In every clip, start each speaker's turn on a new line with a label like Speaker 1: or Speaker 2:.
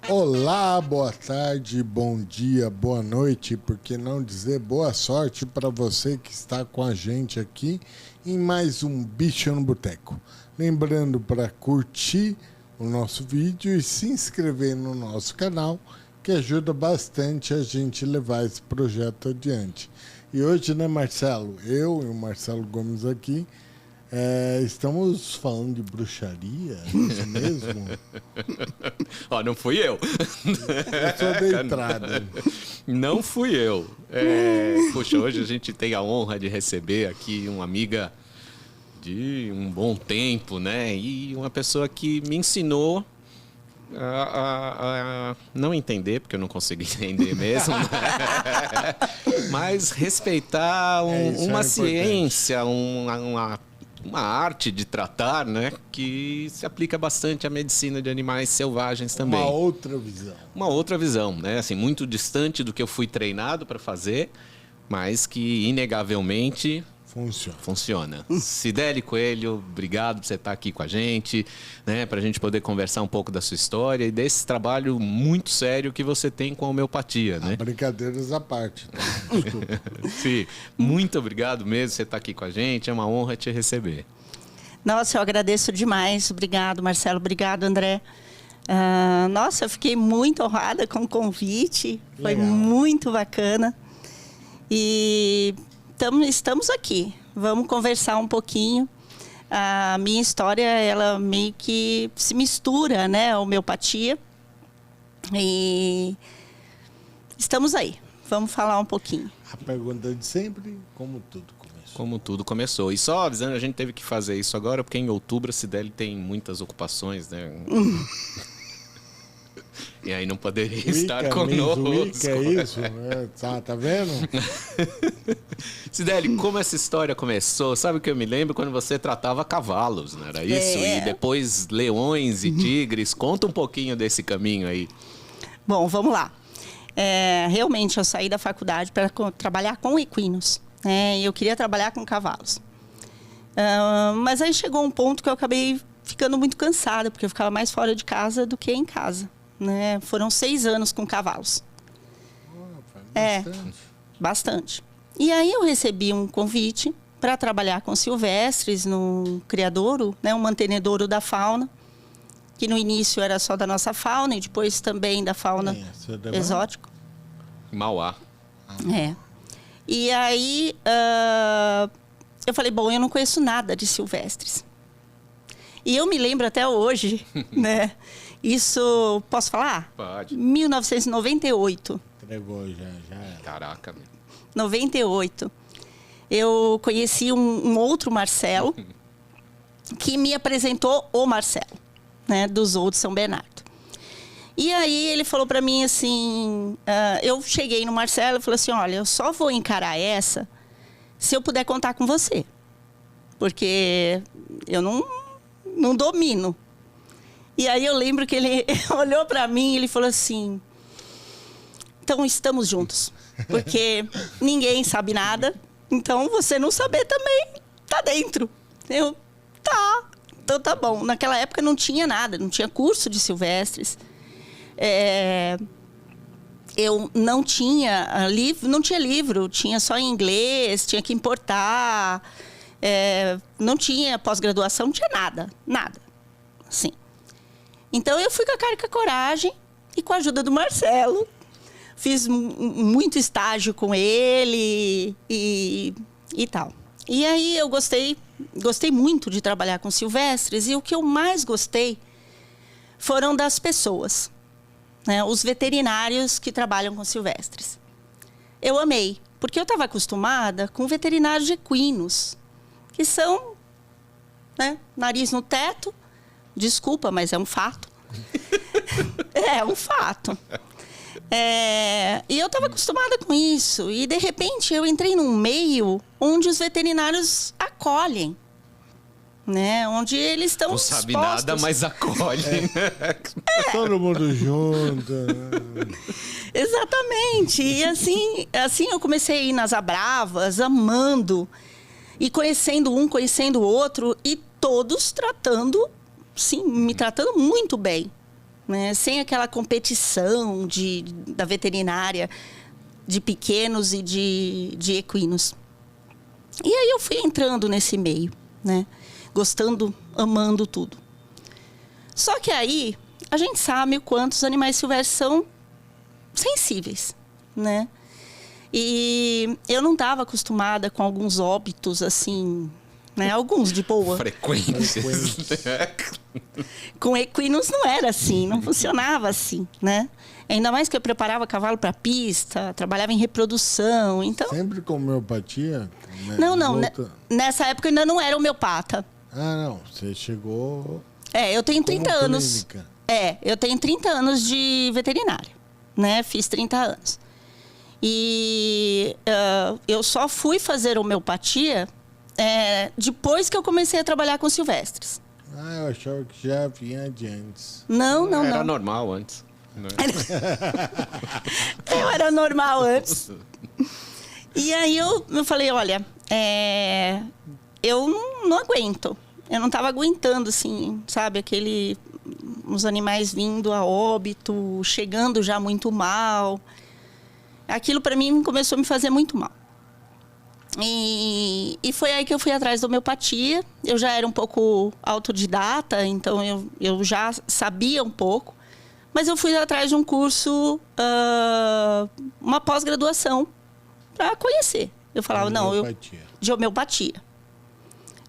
Speaker 1: Olá, boa tarde, bom dia, boa noite, por que não dizer boa sorte para você que está com a gente aqui em mais um Bicho no Boteco. Lembrando para curtir o nosso vídeo e se inscrever no nosso canal, que ajuda bastante a gente levar esse projeto adiante. E hoje, né, Marcelo? Eu e o Marcelo Gomes aqui estamos falando de bruxaria, é isso mesmo?
Speaker 2: Ó, não fui eu.
Speaker 1: Eu sou da entrada.
Speaker 2: Não fui eu. Poxa, hoje a gente tem a honra de receber aqui uma amiga de um bom tempo, né? E uma pessoa que me ensinou a não entender, porque eu não consigo entender mesmo, né? Mas respeitar uma ciência, uma arte de tratar, né? Que se aplica bastante à medicina de animais selvagens também.
Speaker 1: Uma outra visão.
Speaker 2: Uma outra visão, né? Assim, muito distante do que eu fui treinado para fazer, mas que inegavelmente funciona. Cideli Coelho, obrigado por você estar aqui com a gente, né? Para a gente poder conversar um pouco da sua história e desse trabalho muito sério que você tem com a homeopatia, né?
Speaker 1: Brincadeiras à parte. Tá?
Speaker 2: Sim, muito obrigado mesmo por você estar aqui com a gente, é uma honra te receber.
Speaker 3: Nossa, eu agradeço demais. Obrigado, Marcelo. Obrigado, André. Nossa, eu fiquei muito honrada com o convite. Foi muito bacana. E estamos aqui. Vamos conversar um pouquinho. A minha história, ela meio que se mistura, né? A homeopatia. E estamos aí. Vamos falar um pouquinho.
Speaker 1: A pergunta de sempre, como tudo começou.
Speaker 2: Como tudo começou. E só avisando, a gente teve que fazer isso agora, porque em outubro a Cideli tem muitas ocupações, né? E aí não poderia estar conosco.
Speaker 1: É isso? Tá vendo?
Speaker 2: Cideli, como essa história começou? Sabe o que eu me lembro? Quando você tratava cavalos, não era isso? E depois leões e tigres. Conta um pouquinho desse caminho aí.
Speaker 3: Bom, vamos lá. Realmente, eu saí da faculdade para trabalhar com equinos. Né? Eu queria trabalhar com cavalos. Mas aí chegou um ponto que eu acabei ficando muito cansada, porque eu ficava mais fora de casa do que em casa. Né? Foram 6 anos com cavalos. Bastante. E aí eu recebi um convite para trabalhar com silvestres no criadouro, né? Um mantenedouro da fauna, que no início era só da nossa fauna e depois também da fauna exótica.
Speaker 2: Mauá.
Speaker 3: E aí eu falei, bom, eu não conheço nada de silvestres. E eu me lembro até hoje, né? Isso, posso falar?
Speaker 2: Pode.
Speaker 3: 1998.
Speaker 1: Entregou já.
Speaker 2: Caraca, meu.
Speaker 3: 98. Eu conheci um outro Marcelo que me apresentou o Marcelo, né? Do Zoo de São Bernardo. E aí ele falou para mim assim, eu cheguei no Marcelo e falei assim, olha, eu só vou encarar essa se eu puder contar com você. Porque eu não domino. E aí eu lembro que ele olhou para mim e ele falou assim, então estamos juntos. Porque ninguém sabe nada, então você não saber também tá dentro. Então tá bom. Naquela época não tinha nada, não tinha curso de silvestres. Eu não tinha livro, tinha só em inglês, tinha que importar. Não tinha pós-graduação, não tinha nada. Assim. Então eu fui com a cara e com a coragem e com a ajuda do Marcelo. Fiz muito estágio com ele e tal. E aí eu gostei muito de trabalhar com silvestres e o que eu mais gostei foram das pessoas, né? Os veterinários que trabalham com silvestres. Eu amei, porque eu estava acostumada com veterinários equinos, que são, né, nariz no teto. Desculpa, mas é um fato. É um fato. E eu estava acostumada com isso. E, de repente, eu entrei num meio onde os veterinários acolhem. Né? Onde eles estão dispostos.
Speaker 2: Não sabe nada, mas acolhem.
Speaker 1: Todo mundo junto.
Speaker 3: Exatamente. E assim eu comecei a ir nas Abravas, amando. E conhecendo um, conhecendo o outro. E todos tratando, sim, me tratando muito bem. né? Sem aquela competição da veterinária de pequenos e de equinos. E aí eu fui entrando nesse meio, né? Gostando, amando tudo. Só que aí a gente sabe o quanto os animais silvestres são sensíveis, né? E eu não estava acostumada com alguns óbitos, assim, né? Alguns de boa.
Speaker 2: Frequentes.
Speaker 3: Com equinos não era assim, não funcionava assim, né? Ainda mais que eu preparava cavalo para pista, trabalhava em reprodução, então...
Speaker 1: Sempre com homeopatia? Né?
Speaker 3: Não. Nessa época eu ainda não era homeopata.
Speaker 1: Ah, não. Você chegou...
Speaker 3: Eu tenho 30 anos.
Speaker 1: Clínica.
Speaker 3: Eu tenho 30 anos de veterinária, né? Fiz 30 anos. E eu só fui fazer homeopatia depois que eu comecei a trabalhar com silvestres.
Speaker 1: Ah, eu achava que já vinha de antes.
Speaker 3: Não.
Speaker 2: Era normal antes.
Speaker 3: Eu era normal antes. E aí eu falei, olha, eu não aguento. Eu não estava aguentando, assim, sabe? Os animais vindo a óbito, chegando já muito mal. Aquilo, para mim, começou a me fazer muito mal. E foi aí que eu fui atrás da homeopatia. Eu já era um pouco autodidata, então eu já sabia um pouco. Mas eu fui atrás de um curso, uma pós-graduação, para conhecer. Eu falava, de homeopatia.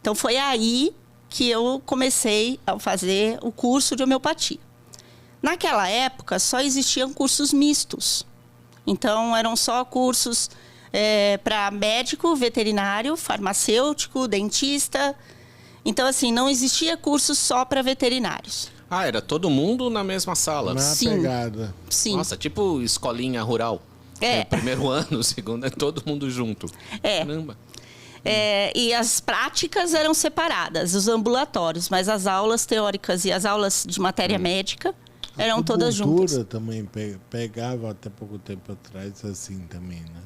Speaker 3: Então, foi aí que eu comecei a fazer o curso de homeopatia. Naquela época, só existiam cursos mistos. Então, eram só cursos para médico, veterinário, farmacêutico, dentista. Então, assim, não existia curso só para veterinários.
Speaker 2: Ah, era todo mundo na mesma sala?
Speaker 1: Na pegada.
Speaker 3: Sim.
Speaker 2: Nossa, tipo escolinha rural. Primeiro ano, segundo, todo mundo junto. Caramba.
Speaker 3: E as práticas eram separadas, os ambulatórios, mas as aulas teóricas e as aulas de matéria médica eram todas juntas.
Speaker 1: A também pegava até pouco tempo atrás assim também, né?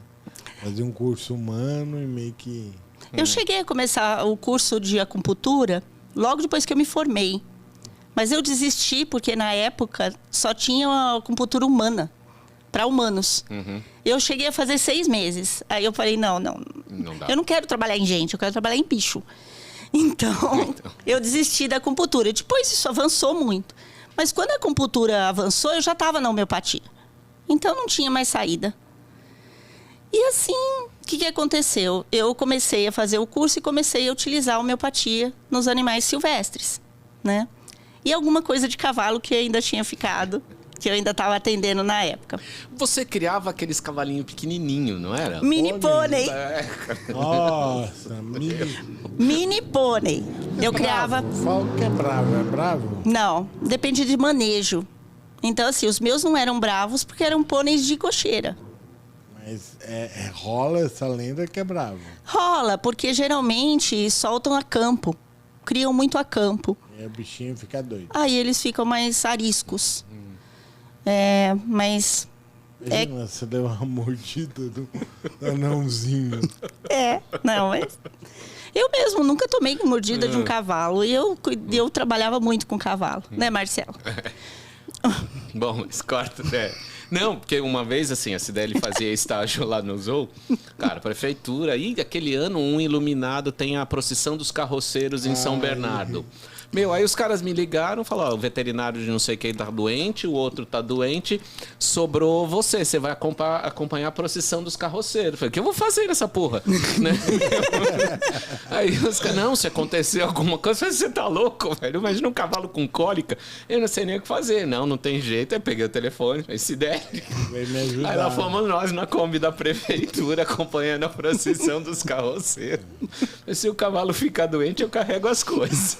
Speaker 1: Fazia um curso humano e meio que...
Speaker 3: Eu cheguei a começar o curso de acupuntura logo depois que eu me formei. Mas eu desisti porque na época só tinha a acupuntura humana, para humanos.
Speaker 2: Uhum.
Speaker 3: Eu cheguei a fazer 6 meses. Aí eu falei, não
Speaker 2: dá.
Speaker 3: Eu não quero trabalhar em gente, eu quero trabalhar em bicho. Então, eu desisti da acupuntura. Depois isso avançou muito. Mas quando a acupuntura avançou, eu já estava na homeopatia. Então, não tinha mais saída. E assim, o que aconteceu? Eu comecei a fazer o curso e comecei a utilizar a homeopatia nos animais silvestres, né? E alguma coisa de cavalo que ainda tinha ficado, que eu ainda estava atendendo na época.
Speaker 2: Você criava aqueles cavalinhos pequenininhos, não era?
Speaker 3: Mini pônei.
Speaker 1: Nossa,
Speaker 3: mini pônei. Eu criava...
Speaker 1: Fala que é bravo.
Speaker 3: Não, depende de manejo. Então, assim, os meus não eram bravos porque eram pôneis de cocheira.
Speaker 1: Mas rola essa lenda que é bravo.
Speaker 3: Rola, porque geralmente soltam a campo. Criam muito a campo.
Speaker 1: E o bichinho fica doido.
Speaker 3: Aí eles ficam mais ariscos. Mas...
Speaker 1: Imagina, você deu uma mordida do anãozinho.
Speaker 3: Não, mas... Eu mesmo nunca tomei mordida de um cavalo. E eu trabalhava muito com cavalo, né, Marcelo?
Speaker 2: Bom, mas corta, Não, porque uma vez, assim, a Cideli fazia estágio lá no Zoo. Cara, prefeitura. E aquele ano, um iluminado tem a procissão dos carroceiros em São Bernardo. Meu, aí os caras me ligaram, falaram, o veterinário de não sei quem tá doente, o outro tá doente, sobrou você vai acompanhar a procissão dos carroceiros. Eu falei, o que eu vou fazer nessa porra? Né? Aí os caras, não, se acontecer alguma coisa, você tá louco, velho? Imagina um cavalo com cólica, eu não sei nem o que fazer. Não tem jeito. Aí peguei o telefone, falei, se der. Aí lá fomos nós na Kombi da prefeitura, acompanhando a procissão dos carroceiros. Se o cavalo ficar doente, eu carrego as coisas.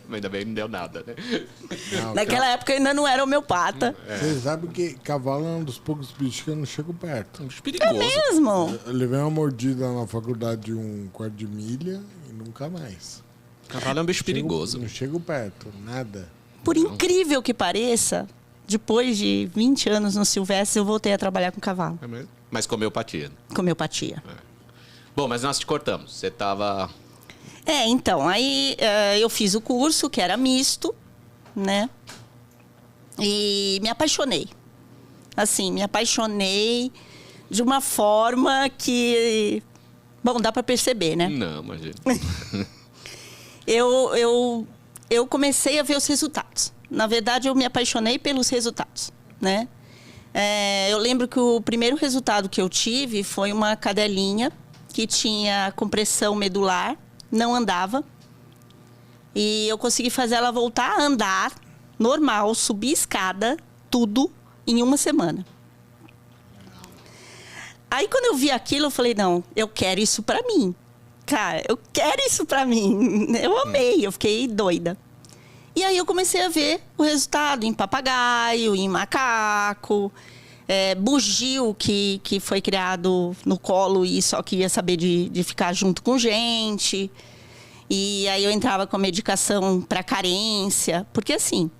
Speaker 2: Mas ainda bem não deu nada, né?
Speaker 3: Naquela época eu ainda não era homeopata.
Speaker 1: Você sabe que cavalo é um dos poucos bichos que eu não chego perto.
Speaker 2: Um bicho perigoso.
Speaker 3: É mesmo?
Speaker 1: Eu levei uma mordida na faculdade de 1/4 de milha e nunca mais.
Speaker 2: Cavalo é um bicho perigoso.
Speaker 1: Não chego perto, nada.
Speaker 3: Por incrível que pareça, depois de 20 anos no Silvestre, eu voltei a trabalhar com cavalo.
Speaker 2: É mesmo? Mas com homeopatia.
Speaker 3: Com homeopatia.
Speaker 2: Bom, mas nós te cortamos. Você tava...
Speaker 3: Então, aí eu fiz o curso, que era misto, né? E me apaixonei. Assim, me apaixonei de uma forma que... Bom, dá para perceber, né?
Speaker 2: Não, imagina.
Speaker 3: eu comecei a ver os resultados. Na verdade, eu me apaixonei pelos resultados, né? Eu lembro que o primeiro resultado que eu tive foi uma cadelinha que tinha compressão medular, não andava. E eu consegui fazer ela voltar a andar normal, subir escada, tudo, em uma semana. Aí, quando eu vi aquilo, eu falei, não, eu quero isso pra mim. Cara, eu quero isso pra mim. Eu amei, eu fiquei doida. E aí, eu comecei a ver o resultado em papagaio, em macaco, bugio, que foi criado no colo e só queria saber de ficar junto com gente. E aí, eu entrava com a medicação pra carência. Porque, assim,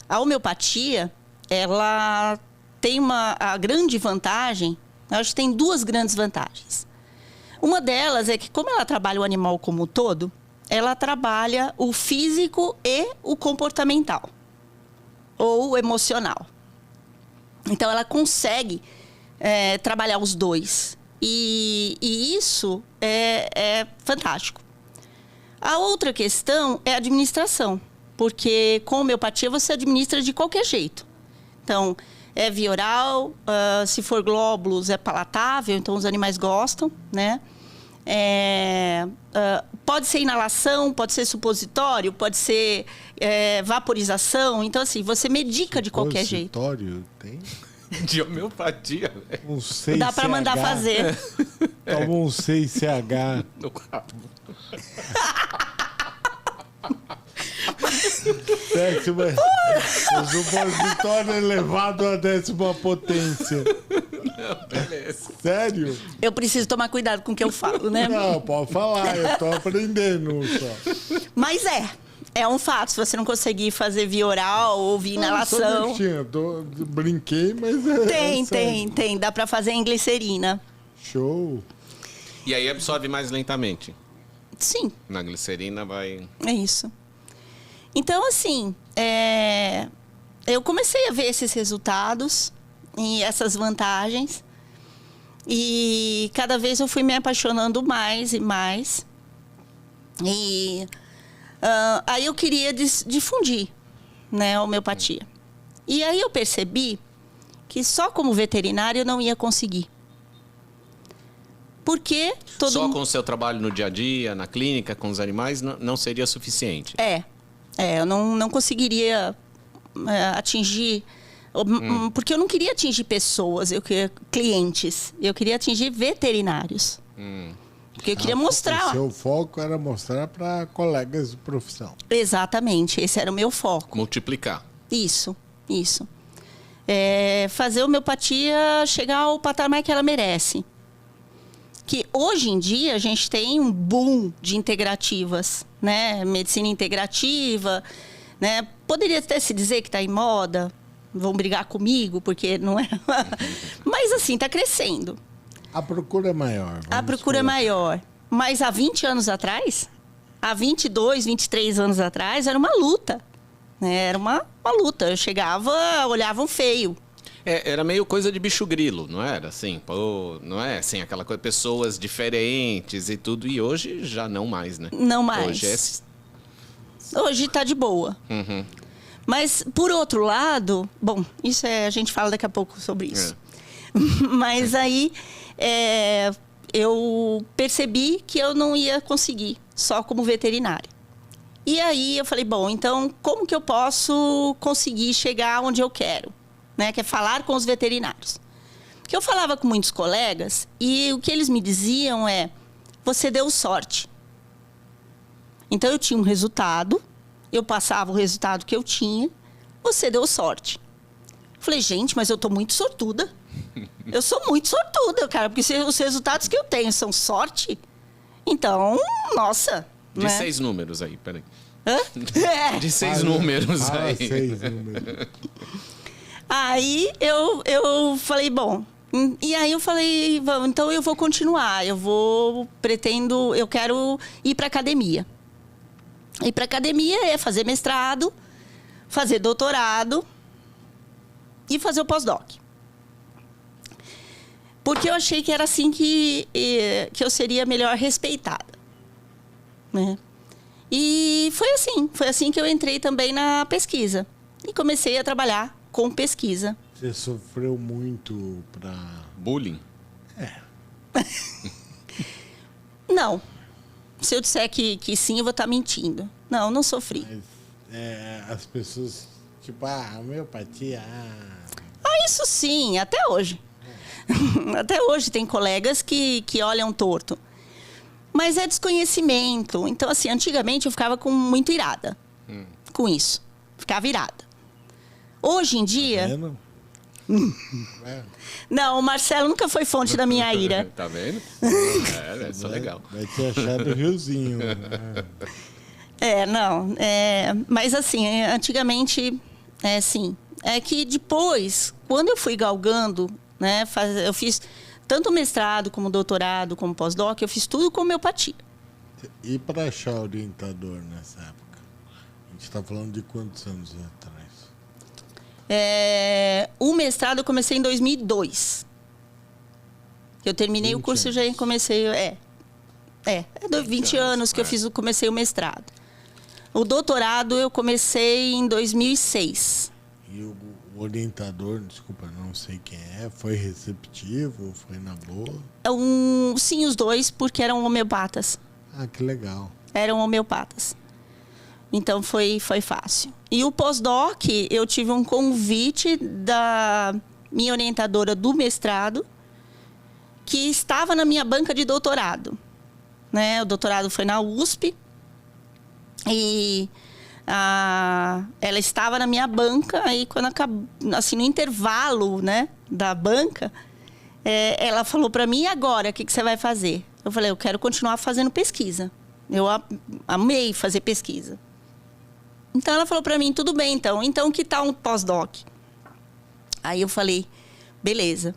Speaker 3: a homeopatia, ela tem a grande vantagem... Eu acho que tem duas grandes vantagens. Uma delas é que, como ela trabalha o animal como um todo, ela trabalha o físico e o comportamental, ou o emocional. Então, ela consegue trabalhar os dois. E isso é fantástico. A outra questão é a administração, porque com homeopatia você administra de qualquer jeito. Então... é via oral, se for glóbulos é palatável, então os animais gostam, né? Pode ser inalação, pode ser supositório, pode ser vaporização. Então, assim, você medica de qualquer jeito.
Speaker 1: Supositório tem?
Speaker 2: De homeopatia, velho.
Speaker 1: Um 6CH.
Speaker 3: Dá para mandar fazer.
Speaker 1: Toma um 6CH.
Speaker 2: No rabo.
Speaker 1: O supositório elevado à 10ª potência.
Speaker 2: Não, beleza.
Speaker 1: Sério?
Speaker 3: Eu preciso tomar cuidado com o que eu falo, né?
Speaker 1: Não, pode falar, eu tô aprendendo só.
Speaker 3: Mas é um fato. Se você não conseguir fazer via oral ou via inalação...
Speaker 1: Brinquei, mas
Speaker 3: Tem. Dá pra fazer em glicerina.
Speaker 1: Show.
Speaker 2: E aí absorve mais lentamente.
Speaker 3: Sim.
Speaker 2: Na glicerina vai...
Speaker 3: É isso. Então, assim, eu comecei a ver esses resultados e essas vantagens. E cada vez eu fui me apaixonando mais e mais. E aí eu queria difundir, né, a homeopatia. E aí eu percebi que só como veterinária eu não ia conseguir. Porque
Speaker 2: Só com o seu trabalho no dia a dia, na clínica, com os animais, não seria suficiente?
Speaker 3: Eu não conseguiria atingir... Porque eu não queria atingir pessoas, clientes. Eu queria atingir veterinários. Porque eu queria mostrar...
Speaker 1: O seu foco era mostrar para colegas de profissão.
Speaker 3: Exatamente, esse era o meu foco.
Speaker 2: Multiplicar.
Speaker 3: Isso. Fazer a homeopatia chegar ao patamar que ela merece. Que hoje em dia a gente tem um boom de integrativas, né? Medicina integrativa, né? Poderia até se dizer que está em moda, vão brigar comigo, porque não é... Mas assim, está crescendo.
Speaker 1: A procura é maior.
Speaker 3: A procura é maior. Mas há 20 anos atrás, há 22, 23 anos atrás, era uma luta. Né? Era uma luta. Eu chegava, olhavam feio.
Speaker 2: Era meio coisa de bicho grilo, não era? Assim, pô, não é assim, aquela coisa, pessoas diferentes e tudo. E hoje já não mais, né?
Speaker 3: Não mais. Hoje tá de boa.
Speaker 2: Uhum.
Speaker 3: Mas, por outro lado... Bom, isso a gente fala daqui a pouco sobre isso. Mas aí, eu percebi que eu não ia conseguir só como veterinária. E aí eu falei, bom, então como que eu posso conseguir chegar onde eu quero? Né, que é falar com os veterinários. Porque eu falava com muitos colegas e o que eles me diziam é: você deu sorte. Então eu tinha um resultado, eu passava o resultado que eu tinha, você deu sorte. Falei, gente, mas eu tô muito sortuda. Eu sou muito sortuda, cara, porque se os resultados que eu tenho são sorte, então, nossa.
Speaker 2: De
Speaker 3: né?
Speaker 2: 6 números aí, peraí.
Speaker 3: Hã?
Speaker 2: De 6 números aí.
Speaker 1: 6 números.
Speaker 3: Aí eu falei, bom, e aí eu falei, então eu vou continuar, eu quero ir para academia. Ir para academia é fazer mestrado, fazer doutorado, e fazer o pós-doc. Porque eu achei que era assim que eu seria melhor respeitada, né? E foi assim que eu entrei também na pesquisa. E comecei a trabalhar com pesquisa.
Speaker 1: Você sofreu muito para...
Speaker 2: Bullying?
Speaker 3: Não. Se eu disser que sim, eu vou estar mentindo. Não sofri.
Speaker 1: Mas, as pessoas, tipo, homeopatia...
Speaker 3: Isso sim, até hoje. Até hoje tem colegas que olham torto. Mas é desconhecimento. Então, assim, antigamente eu ficava muito irada com isso. Ficava irada. Hoje em dia...
Speaker 1: Tá vendo?
Speaker 3: Não, o Marcelo nunca foi fonte da minha ira.
Speaker 2: Tá vendo? Isso é legal.
Speaker 1: Vai ter achado o riozinho.
Speaker 3: Não. Mas, assim, antigamente, sim. É que depois, quando eu fui galgando, né, eu fiz tanto mestrado, como doutorado, como pós-doc, eu fiz tudo com homeopatia.
Speaker 1: E para achar orientador nessa época? A gente está falando de quantos anos atrás?
Speaker 3: O mestrado eu comecei em 2002. Eu terminei o curso e já comecei... 20 anos que eu comecei o mestrado. O doutorado eu comecei em 2006.
Speaker 1: E o orientador, desculpa, não sei quem foi receptivo? Foi na boa?
Speaker 3: Sim, os dois, porque eram homeopatas.
Speaker 1: Ah, que legal.
Speaker 3: Eram homeopatas. Então, foi fácil. E o pós-doc, eu tive um convite da minha orientadora do mestrado, que estava na minha banca de doutorado. Né? O doutorado foi na USP. E ela estava na minha banca. Aí, quando acabou, assim, no intervalo, né, da banca, ela falou para mim: e agora, o que você vai fazer? Eu falei: eu quero continuar fazendo pesquisa. Eu amei fazer pesquisa. Então, ela falou para mim: tudo bem, então que tal um pós-doc? Aí eu falei: beleza.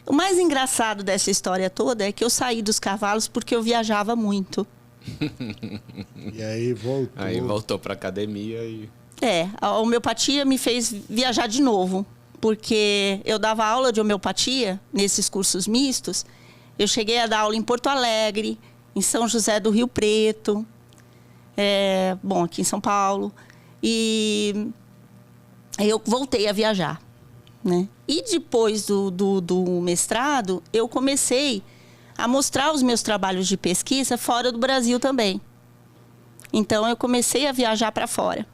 Speaker 3: O mais engraçado dessa história toda é que eu saí dos cavalos porque eu viajava muito.
Speaker 1: E aí voltou.
Speaker 2: Aí voltou para academia e...
Speaker 3: A homeopatia me fez viajar de novo. Porque eu dava aula de homeopatia nesses cursos mistos. Eu cheguei a dar aula em Porto Alegre, em São José do Rio Preto... aqui em São Paulo. E eu voltei a viajar, né? E depois do mestrado, eu comecei a mostrar os meus trabalhos de pesquisa fora do Brasil também. Então, eu comecei a viajar para fora.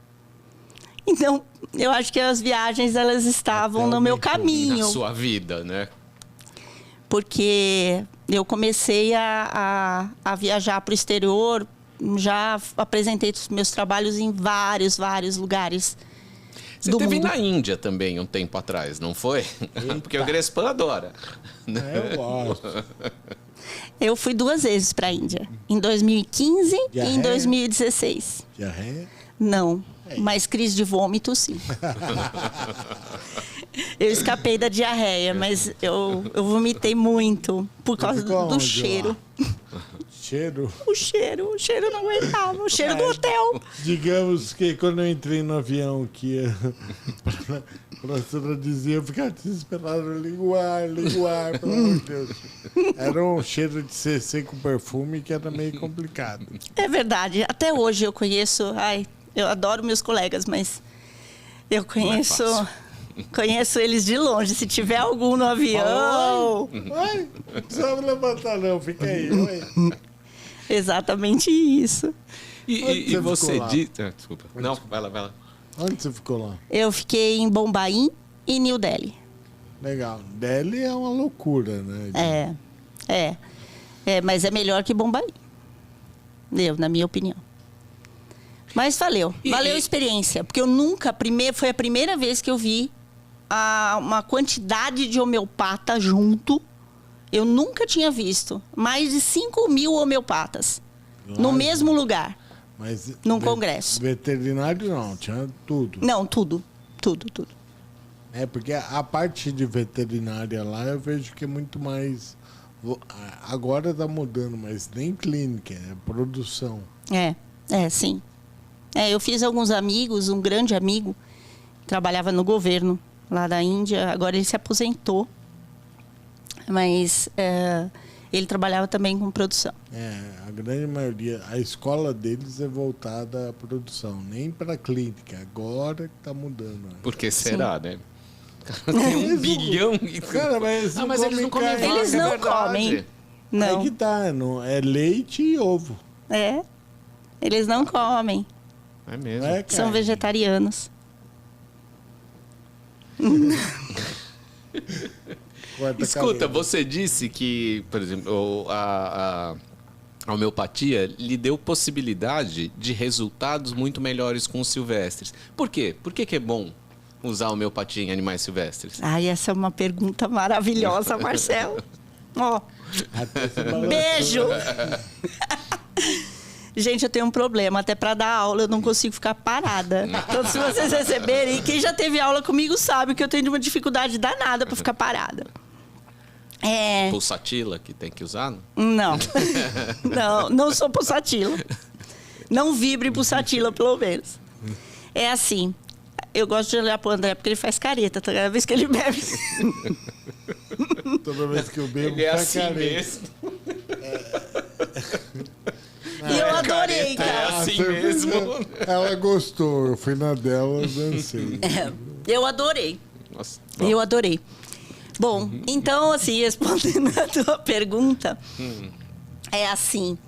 Speaker 3: Então, eu acho que as viagens, elas estavam no meu caminho.
Speaker 2: Na sua vida, né?
Speaker 3: Porque eu comecei a viajar para o exterior. Já apresentei os meus trabalhos em vários lugares
Speaker 2: Você
Speaker 3: do
Speaker 2: teve
Speaker 3: mundo.
Speaker 2: Na Índia também um tempo atrás, não foi? Porque o Grespan adora.
Speaker 1: Eu gosto.
Speaker 3: Eu fui 2 vezes para a Índia. Em 2015 e em 2016.
Speaker 1: Diarreia?
Speaker 3: Não, mas crise de vômito, sim. Eu escapei da diarreia, mas eu vomitei muito por causa do cheiro.
Speaker 1: Cheiro?
Speaker 3: O cheiro não aguentava, o cheiro do hotel.
Speaker 1: Digamos que quando eu entrei no avião que a professora dizia, eu ficava desesperado, liga o ar, pelo amor de Deus. Era um cheiro de CC com perfume que era meio complicado.
Speaker 3: É verdade, até hoje eu conheço, eu adoro meus colegas, mas eu conheço eles de longe. Se tiver algum no avião...
Speaker 1: Oi, não precisa levantar não, fica aí. Oi.
Speaker 3: Exatamente isso.
Speaker 2: E você diz... desculpa. Não, vai lá.
Speaker 1: Onde você ficou lá?
Speaker 3: Eu fiquei em Bombaim e New Delhi.
Speaker 1: Legal. Delhi é uma loucura, né?
Speaker 3: Mas é melhor que Bombaim. Na minha opinião. Mas valeu a experiência. Porque eu nunca... Foi a primeira vez que eu vi uma quantidade de homeopata junto. Eu nunca tinha visto mais de 5.000 homeopatas no mesmo lugar,
Speaker 1: mas
Speaker 3: num congresso.
Speaker 1: Veterinário não, tinha tudo.
Speaker 3: Não, tudo.
Speaker 1: Porque a parte de veterinária lá eu vejo que é muito mais... Agora tá mudando, mas nem clínica, é produção.
Speaker 3: Sim. Eu fiz alguns amigos, um grande amigo, trabalhava no governo. lá da Índia. Agora ele se aposentou, mas ele trabalhava também com produção.
Speaker 1: A grande maioria, a escola deles é voltada à produção, nem para clínica. Agora que tá mudando.
Speaker 2: Por que será, né? Tem 1 bilhão.
Speaker 1: Cara, mas
Speaker 2: eles não comem vaca,
Speaker 3: eles não comem. Não.
Speaker 1: Aí que tá, não, é leite e ovo.
Speaker 3: Eles não comem.
Speaker 2: É mesmo.
Speaker 3: São vegetarianos.
Speaker 2: Escuta, você disse que, por exemplo, a homeopatia lhe deu possibilidade de resultados muito melhores com os silvestres. Por quê? Por que é bom usar a homeopatia em animais silvestres?
Speaker 3: Essa é uma pergunta maravilhosa, Marcelo. Beijo! Gente, eu tenho um problema. Até para dar aula eu não consigo ficar parada. Então, se vocês receberem, quem já teve aula comigo sabe que eu tenho uma dificuldade danada para ficar parada.
Speaker 2: Pulsatila que tem que usar?
Speaker 3: Não sou pulsatila. Não vibre pulsatila, pelo menos. É assim. Eu gosto de olhar pro André porque ele faz careta toda vez que ele bebe.
Speaker 1: Toda vez que eu bebo,
Speaker 2: ele é assim careta. Mesmo.
Speaker 3: E eu adorei, cara.
Speaker 2: É assim mesmo.
Speaker 1: Ela gostou, eu fui na dela, dancei.
Speaker 3: Eu adorei.
Speaker 2: Nossa,
Speaker 3: eu adorei. Bom, então, assim, respondendo a tua pergunta, é assim.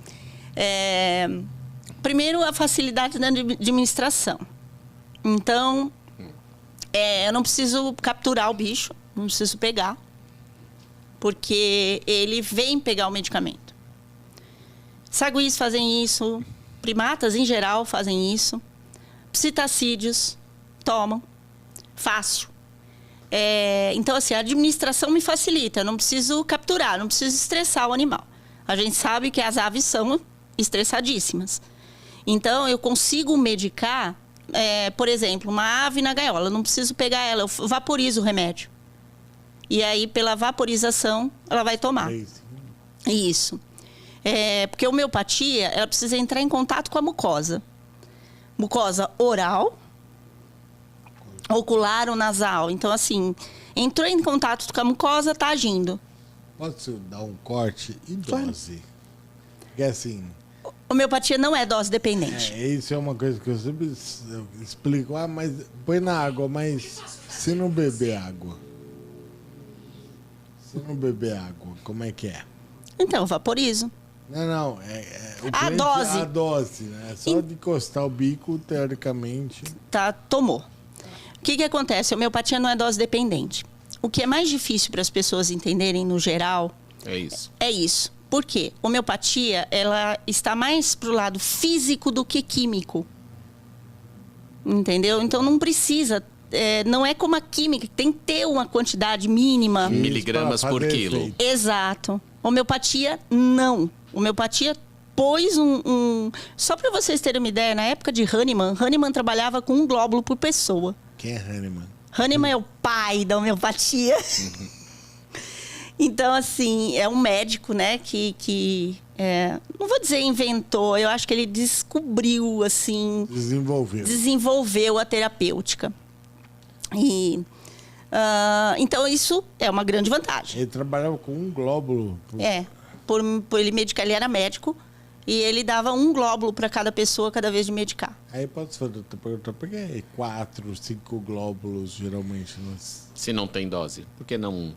Speaker 3: Primeiro, a facilidade da administração. Então, eu não preciso capturar o bicho, não preciso pegar, porque ele vem pegar o medicamento. Saguis fazem isso, primatas em geral fazem isso, psitacídeos tomam, fácil. Então, assim, a administração me facilita, eu não preciso capturar, não preciso estressar o animal. A gente sabe que as aves são estressadíssimas. Então, eu consigo medicar, por exemplo, uma ave na gaiola, eu não preciso pegar ela, eu vaporizo o remédio. E aí, pela vaporização, ela vai tomar. Isso. Porque a homeopatia, ela precisa entrar em contato com a mucosa. Mucosa oral, ocular ou nasal. Então, assim, entrou em contato com a mucosa, tá agindo.
Speaker 1: Pode dar um corte e dose? Porque assim...
Speaker 3: Homeopatia não é dose dependente.
Speaker 1: Isso é uma coisa que eu sempre explico. Mas põe na água, mas se não beber água? Se não beber água, como é que é?
Speaker 3: Então, vaporizo.
Speaker 1: Não.
Speaker 3: A dose.
Speaker 1: A dose, né? Só de encostar o bico, teoricamente...
Speaker 3: Tomou. O que acontece? A homeopatia não é dose dependente. O que é mais difícil para as pessoas entenderem no geral... É isso. Por quê? Homeopatia, ela está mais pro lado físico do que químico. Entendeu? Então, não precisa... não é como a química, tem que ter uma quantidade mínima.
Speaker 2: Miligramas por quilo.
Speaker 1: Efeito.
Speaker 3: Exato. Homeopatia, não. Homeopatia pôs Só para vocês terem uma ideia, na época de Hahnemann trabalhava com 1 glóbulo por pessoa.
Speaker 1: Quem é Hahnemann?
Speaker 3: Hahnemann é o pai da homeopatia. Então, assim, é um médico, né, que não vou dizer inventou, eu acho que ele descobriu, assim... Desenvolveu a terapêutica. Então, isso é uma grande vantagem.
Speaker 1: Ele trabalhava com 1 glóbulo.
Speaker 3: Por ele medicar, ele era médico e ele dava 1 glóbulo para cada pessoa cada vez de medicar.
Speaker 1: Aí pode fazer outra pergunta, por que 4, 5 glóbulos geralmente?
Speaker 2: Se não tem dose, por que não 1?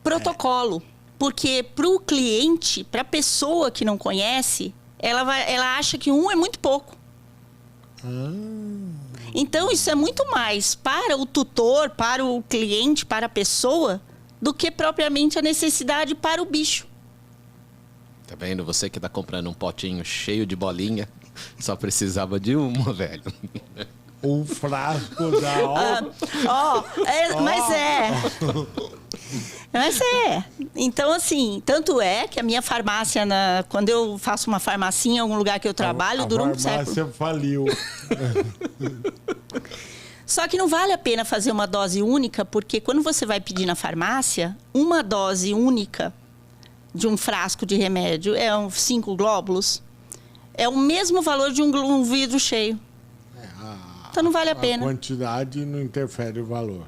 Speaker 3: Protocolo. Porque para o cliente, para a pessoa que não conhece, ela acha que 1 é muito pouco. Então, isso é muito mais para o tutor, para o cliente, para a pessoa, do que propriamente a necessidade para o bicho.
Speaker 2: Tá vendo? Você que tá comprando um potinho cheio de bolinha, só precisava de uma, velho.
Speaker 1: Um frasco da...
Speaker 3: Mas Então, assim, tanto é que a minha farmácia, quando eu faço uma farmacinha em algum lugar que eu trabalho, dura um século.
Speaker 1: A farmácia faliu.
Speaker 3: Só que não vale a pena fazer uma dose única, porque quando você vai pedir na farmácia, uma dose única de um frasco de remédio 5 glóbulos, é o mesmo valor de um vidro cheio. Então não vale a pena.
Speaker 1: A quantidade não interfere o valor.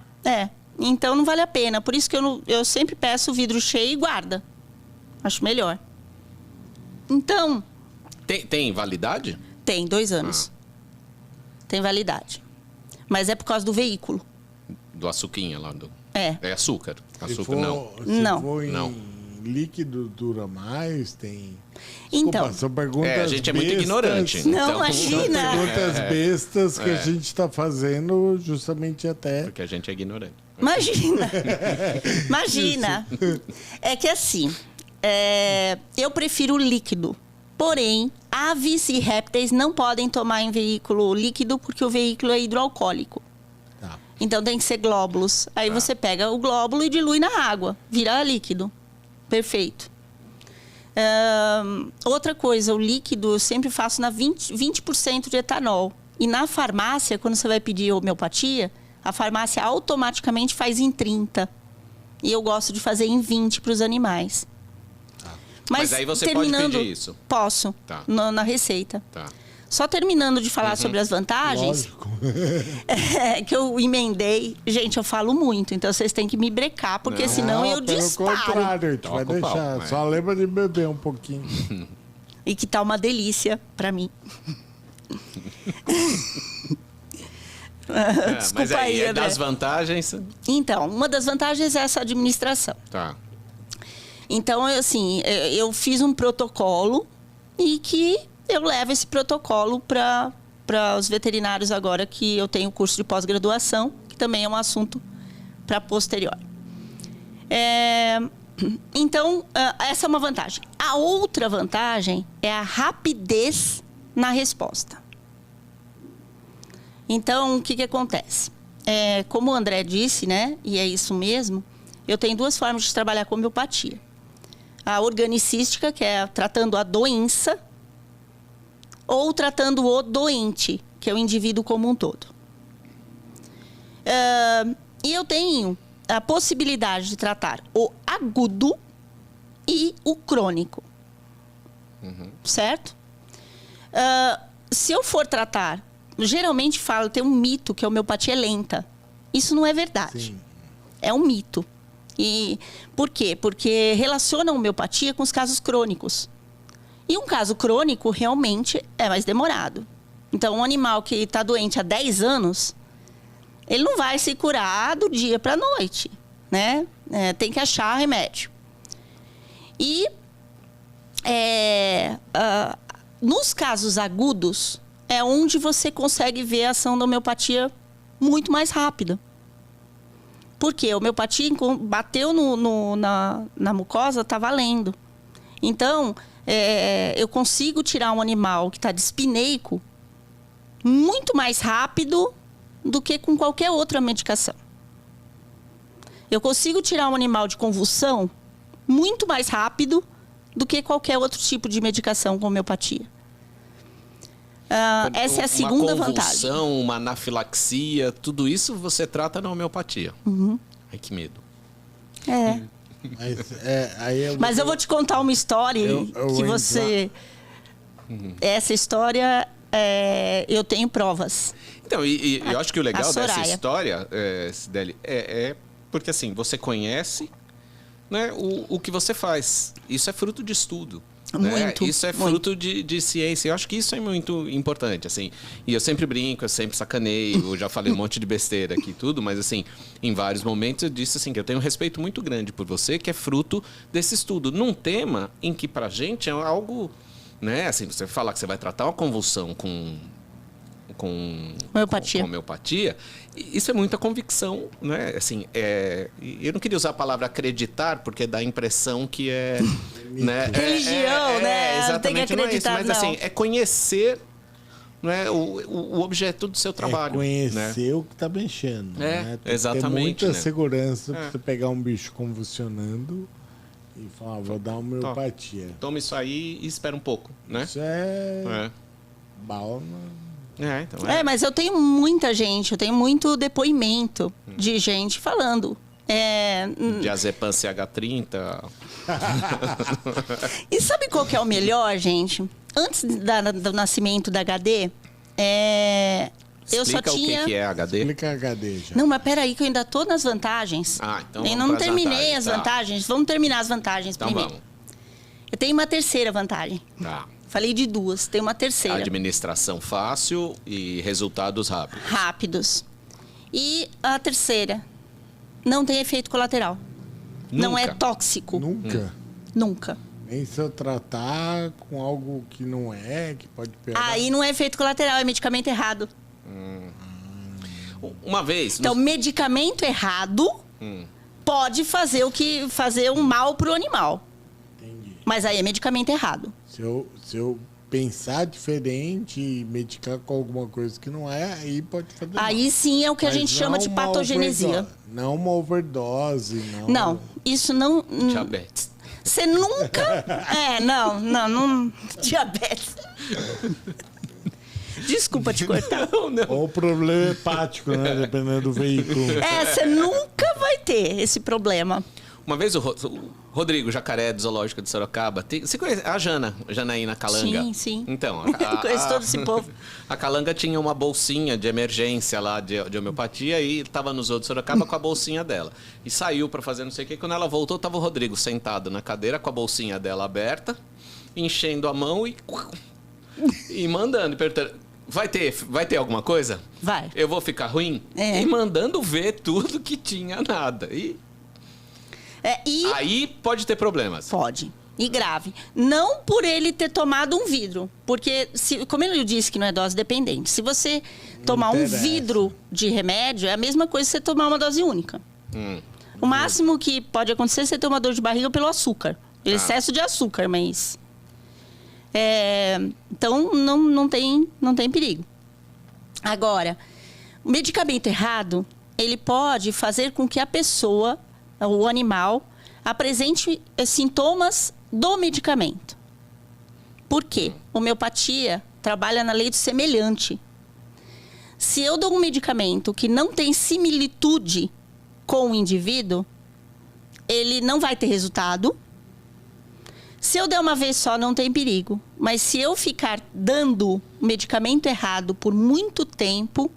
Speaker 3: Então não vale a pena. Por isso que eu sempre peço o vidro cheio e guarda. Acho melhor. Então...
Speaker 2: Tem validade?
Speaker 3: Tem, 2 anos. Tem validade. Mas é por causa do veículo.
Speaker 2: Do açuquinha lá?
Speaker 3: É
Speaker 2: açúcar. Açúcar
Speaker 3: não.
Speaker 1: Se for em líquido, dura mais, tem...
Speaker 3: Então,
Speaker 1: Desculpa, são perguntas
Speaker 2: a gente é muito
Speaker 1: bestas.
Speaker 2: ignorante.
Speaker 3: Não,
Speaker 2: então,
Speaker 3: imagina.
Speaker 1: Perguntas bestas que a gente está fazendo justamente até...
Speaker 2: Porque a gente é ignorante.
Speaker 3: Imagina. É que assim, eu prefiro líquido. Porém, aves e répteis não podem tomar em veículo líquido porque o veículo é hidroalcoólico.
Speaker 1: Tá.
Speaker 3: Então tem que ser glóbulos. Aí você pega o glóbulo e dilui na água. Vira líquido. Perfeito. Outra coisa, o líquido eu sempre faço na 20% de etanol. E na farmácia, quando você vai pedir homeopatia, a farmácia automaticamente faz em 30. E eu gosto de fazer em 20 para os animais.
Speaker 2: Mas aí você pode pedir isso?
Speaker 3: Posso, na receita.
Speaker 2: Tá.
Speaker 3: Só terminando de falar sobre as vantagens, que eu emendei. Gente, eu falo muito, então vocês têm que me brecar, porque senão eu disparo.
Speaker 1: Pelo contrário, a gente vai deixar. Só lembra de beber um pouquinho.
Speaker 3: E que tá uma delícia para mim. Desculpa
Speaker 2: mas aí,
Speaker 3: aí,
Speaker 2: das vantagens...
Speaker 3: Então, uma das vantagens é essa administração.
Speaker 2: Tá.
Speaker 3: Então, assim, eu fiz um protocolo e que eu levo esse protocolo para os veterinários agora que eu tenho curso de pós-graduação, que também é um assunto para posterior. Então, essa é uma vantagem. A outra vantagem é a rapidez na resposta. Então, o que acontece? Como o André disse, né, e é isso mesmo, eu tenho 2 formas de trabalhar com homeopatia. A organicística, que é tratando a doença, ou tratando o doente, que é o indivíduo como um todo. E eu tenho a possibilidade de tratar o agudo e o crônico. Certo? Se eu for tratar, geralmente tem um mito que a homeopatia é lenta. Isso não é verdade. Sim. É um mito. E por quê? Porque relaciona a homeopatia com os casos crônicos. E um caso crônico realmente é mais demorado. Então, um animal que está doente há 10 anos, ele não vai se curar do dia para a noite, né? Tem que achar remédio. E nos casos agudos, é onde você consegue ver a ação da homeopatia muito mais rápida. Por quê? A homeopatia bateu na mucosa, está valendo. Então, eu consigo tirar um animal que está dispineico muito mais rápido do que com qualquer outra medicação. Eu consigo tirar um animal de convulsão muito mais rápido do que qualquer outro tipo de medicação com homeopatia. Essa é a segunda vantagem.
Speaker 2: Uma convulsão, uma anafilaxia, tudo isso você trata na homeopatia. Ai, que medo.
Speaker 3: Mas eu vou te contar uma história que você... Essa história, eu tenho provas.
Speaker 2: Então, eu acho que o legal dessa história, Cibele, é porque assim, você conhece, né, o que você faz. Isso é fruto de estudo.
Speaker 3: Muito,
Speaker 2: isso é fruto de ciência. Eu acho que isso é muito importante, assim. E eu sempre brinco, eu sempre sacaneio, eu já falei um monte de besteira aqui e tudo, mas assim, em vários momentos eu disse assim, que eu tenho um respeito muito grande por você, que é fruto desse estudo. Num tema em que pra gente é algo, né, assim, você falar que você vai tratar uma convulsão com homeopatia, isso é muita convicção, né? Assim, eu não queria usar a palavra acreditar, porque dá a impressão que é... né?
Speaker 3: Religião, né?
Speaker 2: Exatamente,
Speaker 3: tem que acreditar,
Speaker 2: não é isso, mas assim, é conhecer, né, o objeto do seu trabalho.
Speaker 1: Conhecer o que está mexendo. Né?
Speaker 2: Exatamente.
Speaker 1: Tem muita segurança para você pegar um bicho convulsionando e falar, vou dar homeopatia.
Speaker 2: Toma isso aí e espera um pouco, né?
Speaker 1: Isso é... bala.
Speaker 2: Então
Speaker 3: mas eu tenho muita gente, eu tenho muito depoimento de gente falando.
Speaker 2: Diazepam CH30.
Speaker 3: E sabe qual que é o melhor, gente? Antes do nascimento da HD, Eu só tinha...
Speaker 2: o que é HD.
Speaker 1: Explica HD já.
Speaker 3: Não, mas peraí que eu ainda tô nas vantagens.
Speaker 2: Então
Speaker 3: eu não terminei as vantagens. Vamos terminar as vantagens primeiro.
Speaker 2: Vamos.
Speaker 3: Eu tenho uma terceira vantagem.
Speaker 2: Tá.
Speaker 3: Falei de duas, tem uma terceira.
Speaker 2: Administração fácil e resultados rápidos.
Speaker 3: Rápidos. E a terceira, não tem efeito colateral.
Speaker 2: Nunca.
Speaker 3: Não é tóxico.
Speaker 1: Nunca?
Speaker 3: Nunca.
Speaker 1: Nem se eu tratar com algo que não é, que pode pegar.
Speaker 3: Aí não é efeito colateral, é medicamento errado.
Speaker 2: Uma vez...
Speaker 3: Então, medicamento errado pode fazer um mal pro animal.
Speaker 1: Entendi.
Speaker 3: Mas aí é medicamento errado.
Speaker 1: Se eu pensar diferente e medicar com alguma coisa que não é, aí pode fazer
Speaker 3: Aí
Speaker 1: mal.
Speaker 3: sim é o que a
Speaker 1: Mas
Speaker 3: gente chama
Speaker 1: não
Speaker 3: de
Speaker 1: uma
Speaker 3: patogenesia.
Speaker 1: Não uma overdose, não.
Speaker 3: Não, isso não...
Speaker 2: Diabetes.
Speaker 3: Você nunca... não. Diabetes. Desculpa te cortar.
Speaker 1: Ou problema hepático, né? Dependendo do veículo.
Speaker 3: Você nunca vai ter esse problema.
Speaker 2: Uma vez o Rodrigo Jacaré, do Zoológico de Sorocaba, você conhece a Janaína Calanga?
Speaker 3: Sim, sim.
Speaker 2: Então,
Speaker 3: Conheço todo esse povo.
Speaker 2: A Calanga tinha uma bolsinha de emergência lá de homeopatia e estava no Zoo de Sorocaba com a bolsinha dela. E saiu para fazer não sei o que. Quando ela voltou, estava o Rodrigo sentado na cadeira com a bolsinha dela aberta, enchendo a mão e mandando, perguntando: vai ter alguma coisa?
Speaker 3: Vai.
Speaker 2: Eu vou ficar ruim? E mandando ver tudo que tinha nada. Aí pode ter problemas.
Speaker 3: Pode. E grave. Não por ele ter tomado um vidro. Porque, como ele disse que não é dose dependente, se você tomar um vidro de remédio, é a mesma coisa que você tomar uma dose única. O máximo que pode acontecer é você ter uma dor de barriga pelo açúcar. Pelo excesso de açúcar, mas... então, não tem perigo. Agora, o medicamento errado, ele pode fazer com que a pessoa... o animal apresente sintomas do medicamento. Por quê? Homeopatia trabalha na lei do semelhante. Se eu dou um medicamento que não tem similitude com o indivíduo, ele não vai ter resultado. Se eu der uma vez só, não tem perigo. Mas se eu ficar dando o medicamento errado por muito tempo,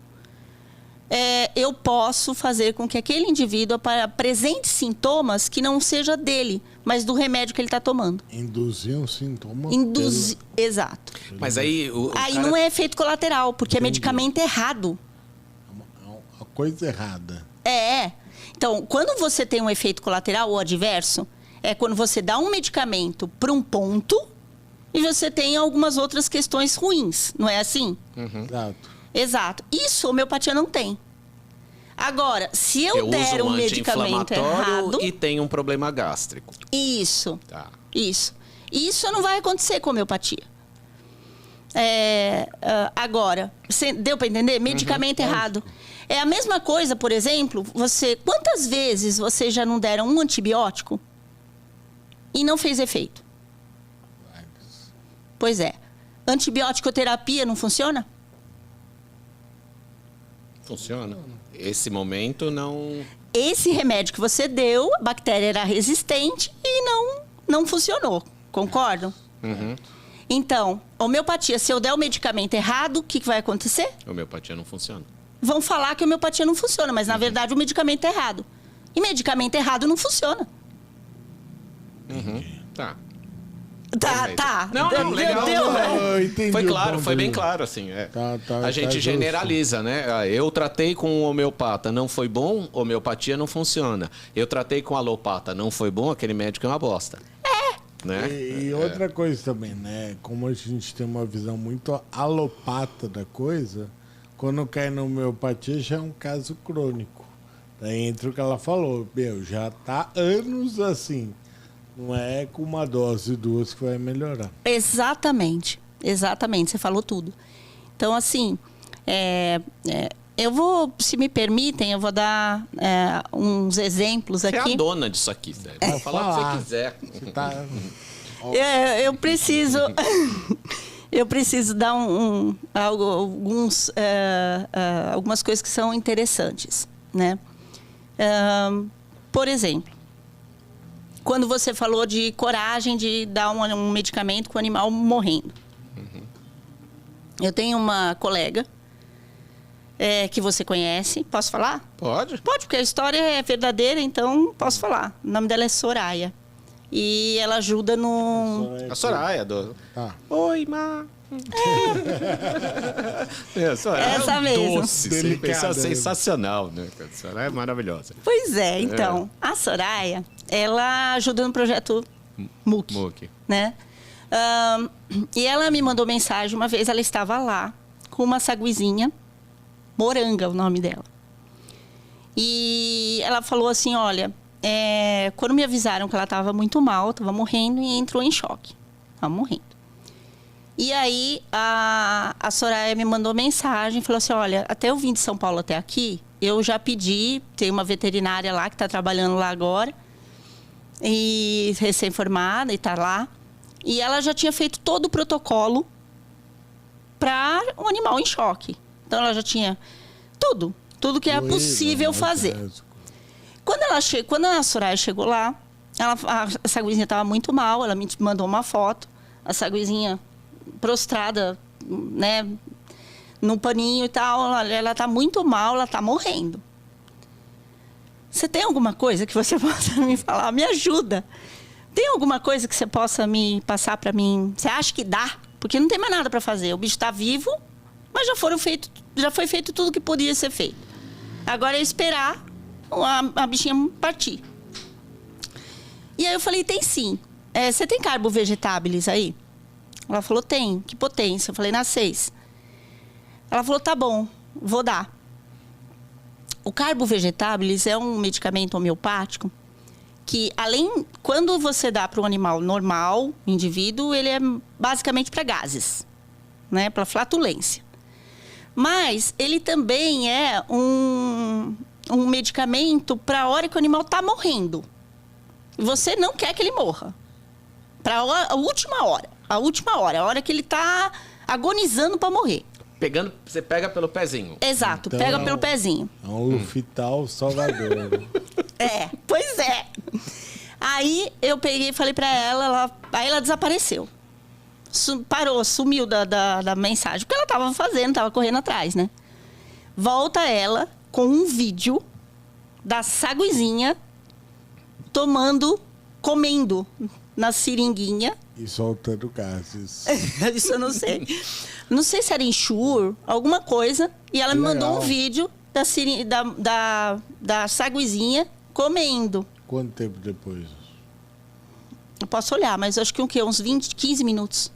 Speaker 3: eu posso fazer com que aquele indivíduo apresente sintomas que não seja dele, mas do remédio que ele está tomando.
Speaker 1: Induzir um sintoma.
Speaker 3: Exato.
Speaker 2: Mas aí...
Speaker 3: Aí não é efeito colateral, porque é medicamento errado.
Speaker 1: A coisa errada.
Speaker 3: Então, quando você tem um efeito colateral ou adverso, é quando você dá um medicamento para um ponto e você tem algumas outras questões ruins, não é assim?
Speaker 1: Exato.
Speaker 3: Exato. Isso a homeopatia não tem. Agora, se eu der um medicamento errado...
Speaker 2: e tem um problema gástrico.
Speaker 3: Isso.
Speaker 2: Tá.
Speaker 3: Isso não vai acontecer com a homeopatia. Agora, deu para entender? Medicamento errado. É a mesma coisa, por exemplo, quantas vezes você já não deram um antibiótico e não fez efeito? Pois é. Antibiótico-terapia não funciona?
Speaker 2: Funciona. Esse momento não...
Speaker 3: Esse remédio que você deu, a bactéria era resistente e não funcionou. Concordam? Então, homeopatia, se eu der o medicamento errado, o que vai acontecer?
Speaker 2: Homeopatia não funciona.
Speaker 3: Vão falar que a homeopatia não funciona, mas na verdade o medicamento é errado. E medicamento errado não funciona.
Speaker 2: Tá.
Speaker 3: Tá.
Speaker 2: Não, legal.
Speaker 1: Entendi.
Speaker 2: Foi claro, foi bem claro, assim. A gente generaliza, né? Eu tratei com um homeopata, não foi bom, homeopatia não funciona. Eu tratei com alopata, não foi bom, aquele médico é uma bosta. Né?
Speaker 1: E outra coisa também, né? Como a gente tem uma visão muito alopata da coisa, quando cai na homeopatia já é um caso crônico. Daí entra o que ela falou, já tá anos assim. Não é com uma dose, duas que vai melhorar.
Speaker 3: Exatamente, você falou tudo. Então, assim, eu vou, se me permitem, eu vou dar uns exemplos aqui.
Speaker 2: Você é a dona disso aqui, Zé. Pode falar o que você quiser.
Speaker 3: Eu preciso dar algumas coisas que são interessantes, né? Por exemplo, quando você falou de coragem de dar um medicamento com o animal morrendo. Eu tenho uma colega que você conhece. Posso falar?
Speaker 2: Pode.
Speaker 3: Pode, porque a história é verdadeira, então posso falar. O nome dela é Soraya. E ela ajuda no...
Speaker 2: A Soraya.
Speaker 1: Tá.
Speaker 2: Oi, Má. Soraya
Speaker 3: Essa mesmo.
Speaker 2: Doce, sem pensar, sensacional, né? A Soraya é maravilhosa.
Speaker 3: Pois é, então. A Soraya, ela ajuda no projeto MOOC. Né? E ela me mandou mensagem uma vez, ela estava lá com uma saguizinha, Moranga o nome dela. E ela falou assim, olha, quando me avisaram que ela estava muito mal, estava morrendo e entrou em choque. Estava morrendo. E aí a Soraya me mandou mensagem, falou assim, olha, até eu vim de São Paulo até aqui, eu já pedi, tem uma veterinária lá que está trabalhando lá agora, e recém-formada e está lá. E ela já tinha feito todo o protocolo para um animal em choque. Então, ela já tinha tudo que era possível fazer. Quando a Soraya chegou lá, a saguizinha estava muito mal, ela me mandou uma foto, a saguizinha prostrada, né, no paninho e tal, ela está muito mal, ela está morrendo. Você tem alguma coisa que você possa me falar? Me ajuda. Tem alguma coisa que você possa me passar para mim? Você acha que dá? Porque não tem mais nada para fazer. O bicho está vivo, mas já foi feito tudo que podia ser feito. Agora é esperar a bichinha partir. E aí eu falei, tem sim. Você tem carbo vegetabilis aí? Ela falou, tem. Que potência? Eu falei, na 6. Ela falou, tá bom, vou dar. O carbo vegetabilis é um medicamento homeopático que, quando você dá para um animal normal, indivíduo, ele é basicamente para gases, né? Para flatulência. Mas ele também é um medicamento para a hora que o animal está morrendo. Você não quer que ele morra. Para a última hora, a hora que ele está agonizando para morrer.
Speaker 2: Você pega pelo pezinho.
Speaker 3: Exato, então, pega pelo pezinho.
Speaker 1: É um Lufital Salvador.
Speaker 3: Pois é. Aí eu peguei e falei pra ela, aí ela desapareceu. Parou, sumiu da mensagem. Porque ela tava correndo atrás, né? Volta ela com um vídeo da saguizinha comendo na seringuinha.
Speaker 1: E soltando gases.
Speaker 3: Isso eu não sei. Não sei se era Ensure, alguma coisa. E ela me mandou um vídeo da saguizinha comendo.
Speaker 1: Quanto tempo depois?
Speaker 3: Eu posso olhar, mas acho que uns 15 minutos.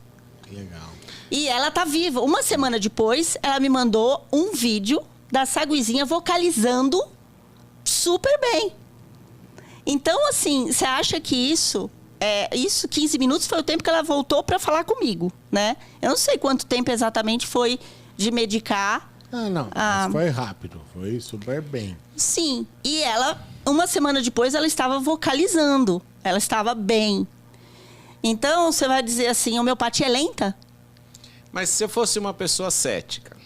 Speaker 1: Legal.
Speaker 3: E ela tá viva. Uma semana depois, ela me mandou um vídeo da saguizinha vocalizando super bem. Então, assim, você acha que isso 15 minutos foi o tempo que ela voltou para falar comigo, né? Eu não sei quanto tempo exatamente foi de medicar.
Speaker 1: Mas foi rápido, foi super bem.
Speaker 3: Sim, e ela, uma semana depois, ela estava vocalizando, ela estava bem. Então, você vai dizer assim, homeopatia é lenta?
Speaker 2: Mas se eu fosse uma pessoa cética,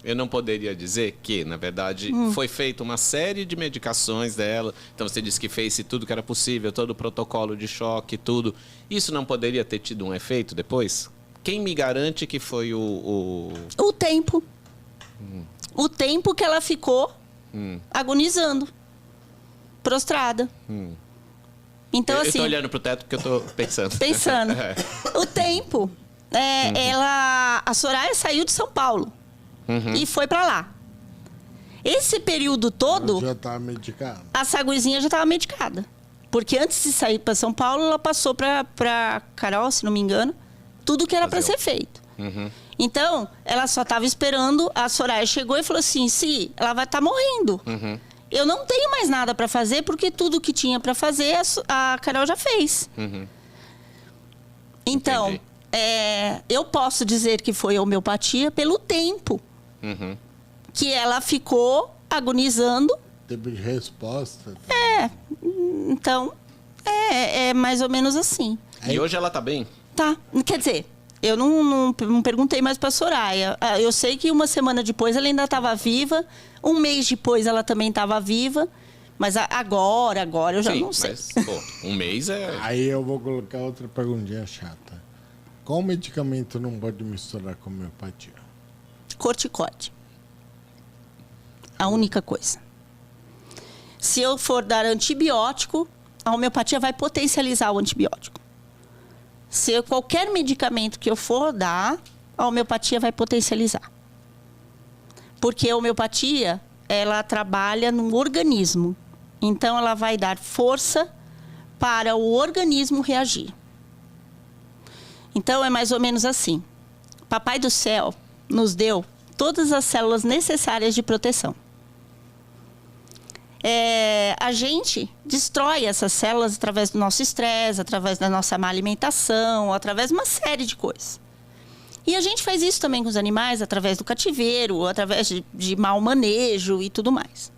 Speaker 2: eu não poderia dizer que, na verdade, foi feita uma série de medicações dela. Então, você disse que fez tudo que era possível, todo o protocolo de choque, tudo. Isso não poderia ter tido um efeito depois? Quem me garante que foi o
Speaker 3: tempo. O tempo que ela ficou agonizando, prostrada. Então, assim,
Speaker 2: eu tô olhando pro teto porque eu tô pensando.
Speaker 3: O tempo. A Soraya saiu de São Paulo. E foi para lá. Esse período todo...
Speaker 1: Ela já estava medicada.
Speaker 3: A saguizinha já estava medicada. Porque antes de sair para São Paulo, ela passou para Carol, se não me engano, tudo que era para ser feito. Então, ela só estava esperando. A Soraya chegou e falou assim, sim, ela vai estar morrendo. Eu não tenho mais nada para fazer, porque tudo que tinha para fazer, a Carol já fez. Então, eu posso dizer que foi homeopatia pelo tempo que ela ficou agonizando.
Speaker 1: Tempo de resposta.
Speaker 3: Então, é mais ou menos assim.
Speaker 2: E hoje ela tá bem?
Speaker 3: Tá. Quer dizer, eu não perguntei mais pra Soraya. Eu sei que uma semana depois ela ainda estava viva. Um mês depois ela também estava viva. Mas agora eu já não sei.
Speaker 2: Mas, um mês é...
Speaker 1: Aí eu vou colocar outra perguntinha chata. Qual medicamento não pode misturar com homeopatia?
Speaker 3: Corticoide. A única coisa. Se eu for dar antibiótico, a homeopatia vai potencializar o antibiótico. Se qualquer medicamento que eu for dar, a homeopatia vai potencializar. Porque a homeopatia, ela trabalha no organismo. Então, ela vai dar força para o organismo reagir. Então, é mais ou menos assim. Papai do Céu nos deu todas as células necessárias de proteção. A gente destrói essas células através do nosso estresse, através da nossa má alimentação, através de uma série de coisas. E a gente faz isso também com os animais, através do cativeiro, através de mau manejo e tudo mais.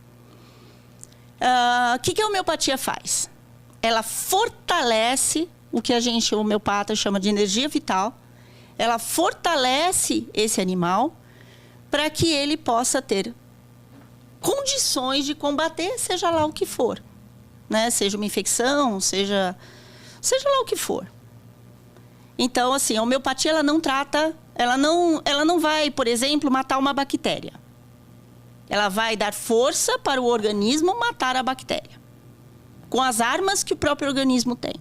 Speaker 3: O que a homeopatia faz? Ela fortalece o que a gente, o homeopata, chama de energia vital. Ela fortalece esse animal para que ele possa ter condições de combater, seja lá o que for, né? Seja uma infecção, seja lá o que for. Então, assim, a homeopatia, ela não trata, ela não vai, por exemplo, matar uma bactéria. Ela vai dar força para o organismo matar a bactéria, com as armas que o próprio organismo tem.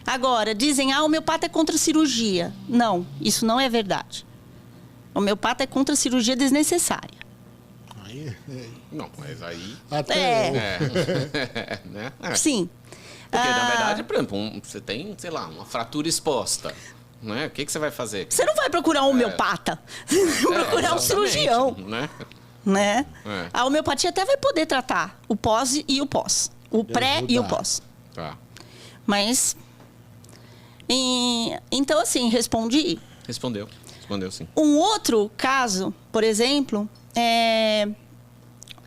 Speaker 3: Agora, dizem, o homeopata é contra a cirurgia. Não, isso não é verdade. O homeopata é contra a cirurgia desnecessária.
Speaker 2: Não, mas aí...
Speaker 3: Né? Sim.
Speaker 2: Porque, na verdade, por exemplo, você tem, sei lá, uma fratura exposta. Né? O que você vai fazer?
Speaker 3: Você não vai procurar um homeopata. Você vai procurar um cirurgião. Né? A homeopatia até vai poder tratar o pós e o pós. O pré e o pós.
Speaker 2: Tá.
Speaker 3: Mas... Então, assim, respondi.
Speaker 2: Respondeu, sim.
Speaker 3: Um outro caso, por exemplo,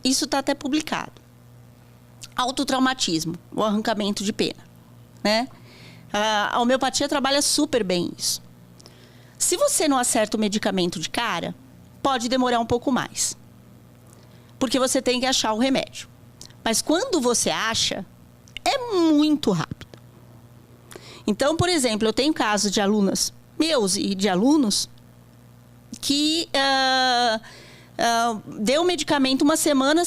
Speaker 3: isso está até publicado. Autotraumatismo, o arrancamento de pena, né? A homeopatia trabalha super bem isso. Se você não acerta o medicamento de cara, pode demorar um pouco mais. Porque você tem que achar o remédio. Mas quando você acha, é muito rápido. Então, por exemplo, eu tenho casos de alunas meus e de alunos que deu o medicamento uma semana,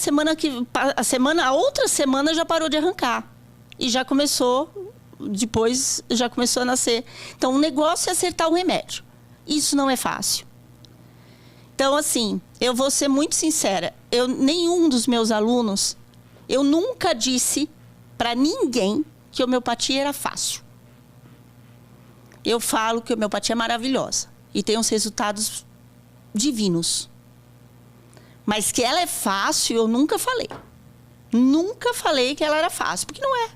Speaker 3: a outra semana já parou de arrancar. E já começou, depois já começou a nascer. Então, o negócio é acertar o remédio. Isso não é fácil. Então, assim, eu vou ser muito sincera. Nenhum dos meus alunos, eu nunca disse para ninguém que a homeopatia era fácil. Eu falo que a homeopatia é maravilhosa e tem uns resultados divinos. Mas que ela é fácil, eu nunca falei. Nunca falei que ela era fácil, porque não é.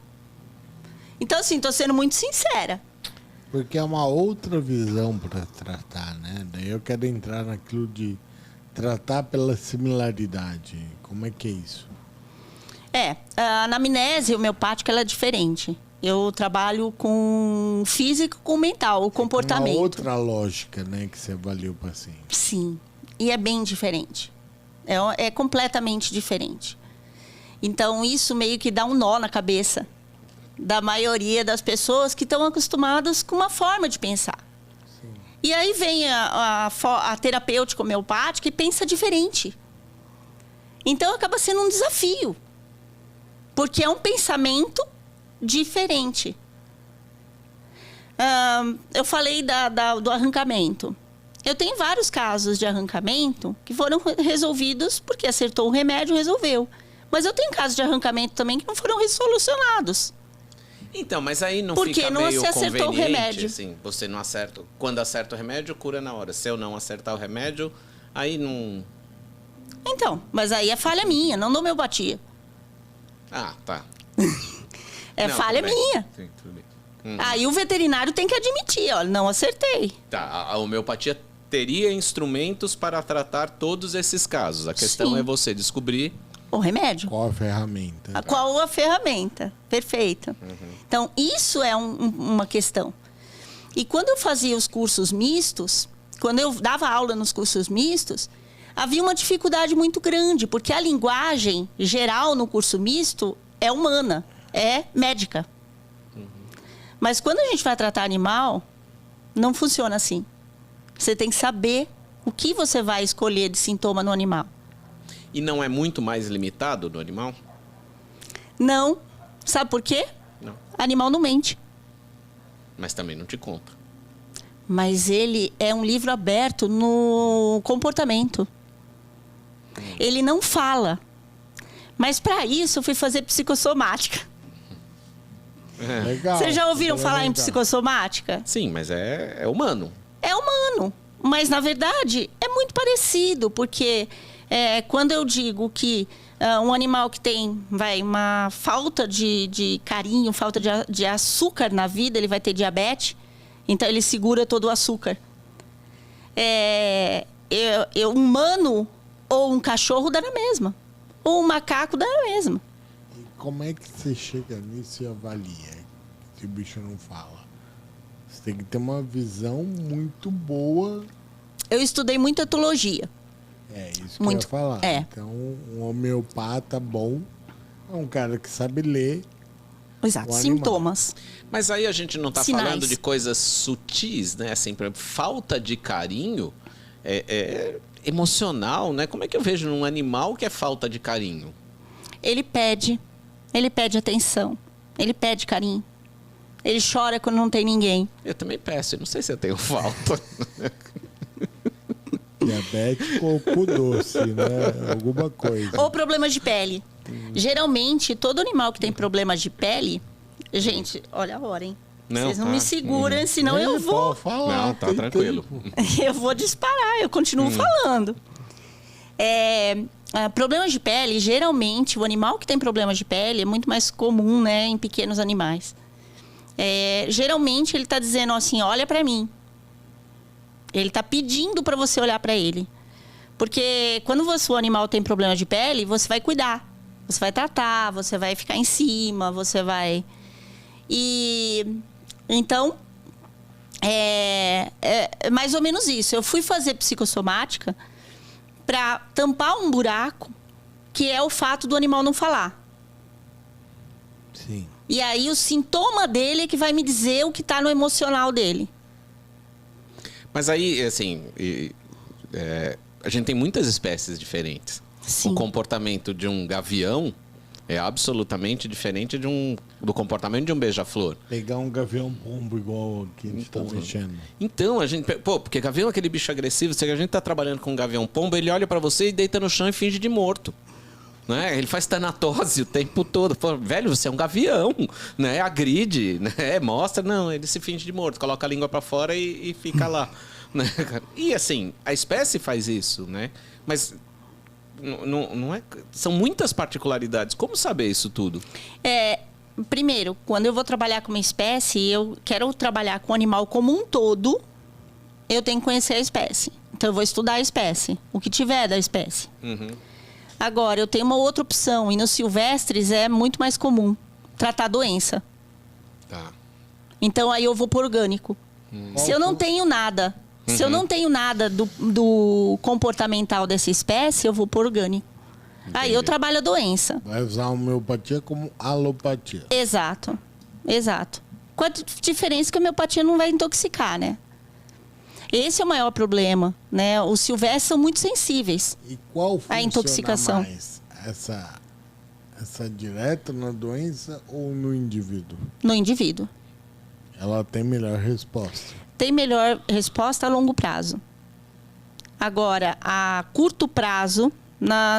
Speaker 3: Então, assim, estou sendo muito sincera.
Speaker 1: Porque é uma outra visão para tratar, né? Daí eu quero entrar naquilo de tratar pela similaridade. Como é que é isso?
Speaker 3: A anamnese homeopática, ela é diferente. Eu trabalho com físico, com mental, o comportamento.
Speaker 1: Uma outra lógica, né, que você avalia o paciente.
Speaker 3: Sim, e é bem diferente. É completamente diferente. Então, isso meio que dá um nó na cabeça da maioria das pessoas que estão acostumadas com uma forma de pensar. Sim. E aí vem a terapêutica homeopática e pensa diferente. Então, acaba sendo um desafio. Porque é um pensamento diferente. Eu falei do arrancamento. Eu tenho vários casos de arrancamento que foram resolvidos porque acertou o remédio, resolveu. Mas eu tenho casos de arrancamento também que não foram solucionados.
Speaker 2: Então, mas aí não
Speaker 3: porque
Speaker 2: fica
Speaker 3: não
Speaker 2: meio
Speaker 3: se acertou
Speaker 2: conveniente,
Speaker 3: o remédio.
Speaker 2: Assim, você não acerta... Quando acerta o remédio, cura na hora. Se eu não acertar o remédio, aí não...
Speaker 3: Então, mas aí é falha minha, não da homeopatia.
Speaker 2: Ah, tá.
Speaker 3: Falha minha.
Speaker 2: Sim, tudo bem.
Speaker 3: Aí o veterinário tem que admitir, olha, não acertei.
Speaker 2: Tá, a homeopatia teria instrumentos para tratar todos esses casos. A questão é você descobrir...
Speaker 3: O remédio.
Speaker 1: Qual a ferramenta?
Speaker 3: Qual a ferramenta. Perfeito. Então, isso é uma questão. E quando eu fazia os cursos mistos, quando eu dava aula nos cursos mistos, havia uma dificuldade muito grande, porque a linguagem geral no curso misto é humana, é médica. Mas quando a gente vai tratar animal, não funciona assim. Você tem que saber o que você vai escolher de sintoma no animal.
Speaker 2: E não é muito mais limitado do animal?
Speaker 3: Não. Sabe por quê?
Speaker 2: Não.
Speaker 3: Animal não mente.
Speaker 2: Mas também não te conta.
Speaker 3: Mas ele é um livro aberto no comportamento. Ele não fala. Mas para isso eu fui fazer psicossomática.
Speaker 1: Legal.
Speaker 3: Vocês já ouviram falar em
Speaker 1: legal.
Speaker 3: psicossomática?
Speaker 2: Sim, mas é humano.
Speaker 3: É humano. Mas, na verdade, é muito parecido. Porque quando eu digo que um animal que tem uma falta de carinho, falta de açúcar na vida, ele vai ter diabetes. Então, ele segura todo o açúcar. Um humano ou um cachorro dá na mesma. Ou um macaco dá na mesma.
Speaker 1: E como é que você chega nisso e avalia se o bicho não fala? Você tem que ter uma visão muito boa.
Speaker 3: Eu estudei muito etologia.
Speaker 1: É isso que
Speaker 3: Muito.
Speaker 1: eu ia falar.
Speaker 3: É.
Speaker 1: Então, um homeopata bom é um cara que sabe ler.
Speaker 3: Exato,
Speaker 1: O animal.
Speaker 3: sintomas.
Speaker 2: Mas aí a gente não está
Speaker 3: Sinais.
Speaker 2: falando de coisas sutis, né? Assim, por exemplo, falta de carinho é emocional, né? Como é que eu vejo num animal que é falta de carinho?
Speaker 3: Ele pede atenção, ele pede carinho. Ele chora quando não tem ninguém.
Speaker 2: Eu também peço, eu não sei se eu tenho falta.
Speaker 1: Diabético ou cu doce, né? Alguma coisa.
Speaker 3: Ou problemas de pele. Geralmente, todo animal que tem problemas de pele... Gente, olha a hora, hein?
Speaker 2: Não,
Speaker 3: Vocês não
Speaker 2: tá.
Speaker 3: me seguram, senão eu vou...
Speaker 1: Pode falar,
Speaker 2: Não, tá
Speaker 1: tem
Speaker 2: tranquilo.
Speaker 1: tempo.
Speaker 3: Eu vou disparar, eu continuo falando. Problemas de pele, geralmente, o animal que tem problemas de pele é muito mais comum, né, em pequenos animais. Geralmente, ele está dizendo assim, olha para mim. Ele está pedindo para você olhar para ele. Porque quando o animal tem problema de pele, você vai cuidar. Você vai tratar, você vai ficar em cima, você vai... Então, é mais ou menos isso. Eu fui fazer psicossomática para tampar um buraco, que é o fato do animal não falar.
Speaker 1: Sim.
Speaker 3: E aí o sintoma dele é que vai me dizer o que está no emocional dele.
Speaker 2: Mas aí, assim, a gente tem muitas espécies diferentes.
Speaker 3: Sim.
Speaker 2: O comportamento de um gavião é absolutamente diferente do comportamento de um beija-flor.
Speaker 1: Pegar um gavião pombo igual que a gente tá mexendo.
Speaker 2: Então, porque gavião é aquele bicho agressivo. Se a gente tá trabalhando com um gavião pombo, ele olha para você e deita no chão e finge de morto. Né? Ele faz tanatose o tempo todo. Fala, velho, você é um gavião, né? Agride, né? Mostra. Não, ele se finge de morto, coloca a língua para fora e fica lá. Né? E assim, a espécie faz isso, né? Mas não é... São muitas particularidades. Como saber isso tudo?
Speaker 3: Primeiro, quando eu vou trabalhar com uma espécie, eu quero trabalhar com o animal como um todo, eu tenho que conhecer a espécie. Então, eu vou estudar a espécie, o que tiver da espécie.
Speaker 2: Uhum.
Speaker 3: Agora, eu tenho uma outra opção, e nos silvestres é muito mais comum tratar a doença.
Speaker 2: Tá.
Speaker 3: Então, aí eu vou por orgânico. Se eu não tenho nada, se eu não tenho nada do comportamental dessa espécie, eu vou por orgânico. Aí eu trabalho a doença.
Speaker 1: Vai usar a homeopatia como alopatia.
Speaker 3: Exato, exato. Com a diferença que a homeopatia não vai intoxicar, né? Esse é o maior problema, né? Os silvestres são muito sensíveis.
Speaker 1: E qual funciona
Speaker 3: A intoxicação.
Speaker 1: mais? Essa direta na doença ou no indivíduo?
Speaker 3: No indivíduo.
Speaker 1: Ela tem melhor resposta.
Speaker 3: Tem melhor resposta a longo prazo. Agora, a curto prazo,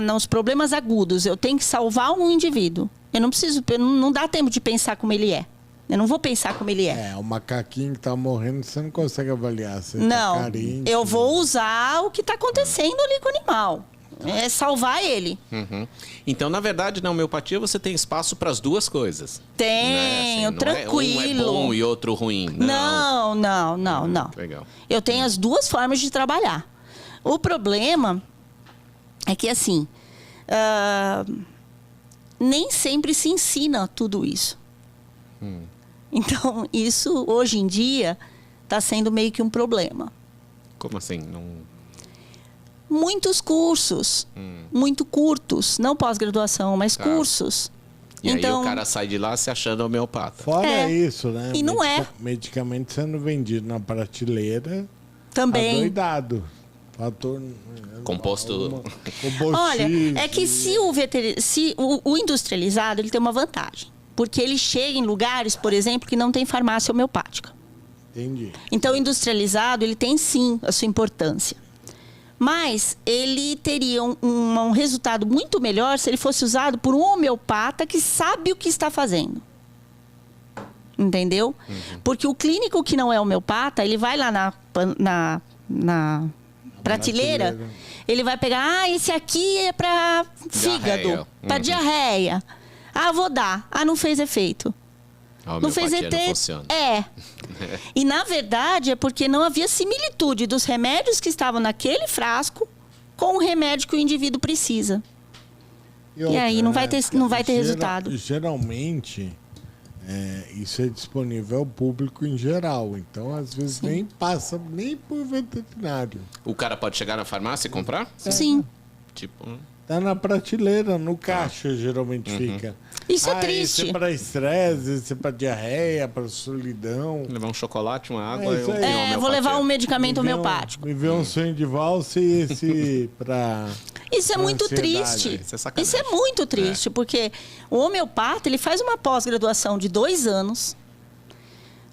Speaker 3: nos problemas agudos, eu tenho que salvar um indivíduo. Eu não preciso, não dá tempo de pensar como ele é. Eu não vou pensar como ele é.
Speaker 1: O macaquinho que tá morrendo, você não consegue avaliar. Você
Speaker 3: Não,
Speaker 1: tá carente.
Speaker 3: eu vou usar o que está acontecendo ali com o animal. É salvar ele.
Speaker 2: Uhum. Então, na verdade, na homeopatia você tem espaço para as duas coisas.
Speaker 3: Tenho,
Speaker 2: Né?
Speaker 3: tranquilo.
Speaker 2: Um é bom e outro ruim.
Speaker 3: Não.
Speaker 2: Legal.
Speaker 3: Eu tenho as duas formas de trabalhar. O problema é que, assim, nem sempre se ensina tudo isso. Então, isso, hoje em dia, está sendo meio que um problema.
Speaker 2: Como assim?
Speaker 3: Muitos cursos, muito curtos, não pós-graduação, mas cursos.
Speaker 2: E
Speaker 3: então,
Speaker 2: aí o cara sai de lá se achando homeopata.
Speaker 1: Fora isso, né?
Speaker 3: E não é.
Speaker 1: Medicamento sendo vendido na prateleira.
Speaker 3: também.
Speaker 1: Adoidado. Fator...
Speaker 2: Composto...
Speaker 3: Olha, é que se o industrializado, ele tem uma vantagem. Porque ele chega em lugares, por exemplo, que não tem farmácia homeopática.
Speaker 1: Entendi.
Speaker 3: Então, o industrializado, ele tem sim a sua importância. Mas ele teria um resultado muito melhor se ele fosse usado por um homeopata que sabe o que está fazendo. Entendeu? Uhum. Porque o clínico que não é homeopata, ele vai lá na prateleira, ele vai pegar, esse aqui é para fígado, para diarreia. Ah, vou dar. Ah, não fez efeito.
Speaker 2: Não fez efeito.
Speaker 3: E, na verdade, é porque não havia similitude dos remédios que estavam naquele frasco com o remédio que o indivíduo precisa. E aí não vai ter resultado.
Speaker 1: Geralmente, isso é disponível ao público em geral. Então, às vezes, nem passa nem por veterinário.
Speaker 2: O cara pode chegar na farmácia e comprar?
Speaker 3: Sim.
Speaker 2: Tipo...
Speaker 1: Tá na prateleira, no caixa, geralmente fica.
Speaker 3: Isso é triste.
Speaker 1: Isso é para estresse, isso é para diarreia, para solidão.
Speaker 2: Levar um chocolate, uma água.
Speaker 3: Vou levar um medicamento homeopático.
Speaker 1: Me vê um sonho de valsa e esse para...
Speaker 3: Isso é muito triste. Isso é muito triste, porque o homeopata, ele faz uma pós-graduação de 2 anos,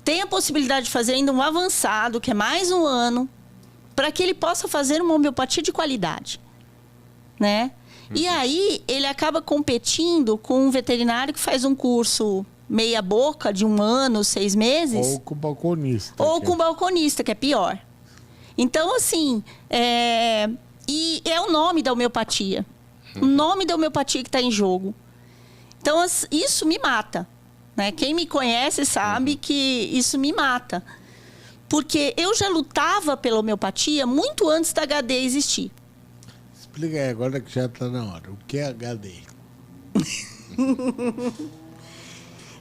Speaker 3: tem a possibilidade de fazer ainda um avançado, que é mais 1 ano, para que ele possa fazer uma homeopatia de qualidade, né? E aí, ele acaba competindo com um veterinário que faz um curso meia boca, de 1 ano, 6 meses.
Speaker 1: Ou com o balconista.
Speaker 3: Ou com o balconista, que é pior. Então, assim, e é o nome da homeopatia. O nome da homeopatia que está em jogo. Então, isso me mata, né? Quem me conhece sabe que isso me mata. Porque eu já lutava pela homeopatia muito antes da HD existir.
Speaker 1: Explica aí, agora que já está na hora. O que é HD?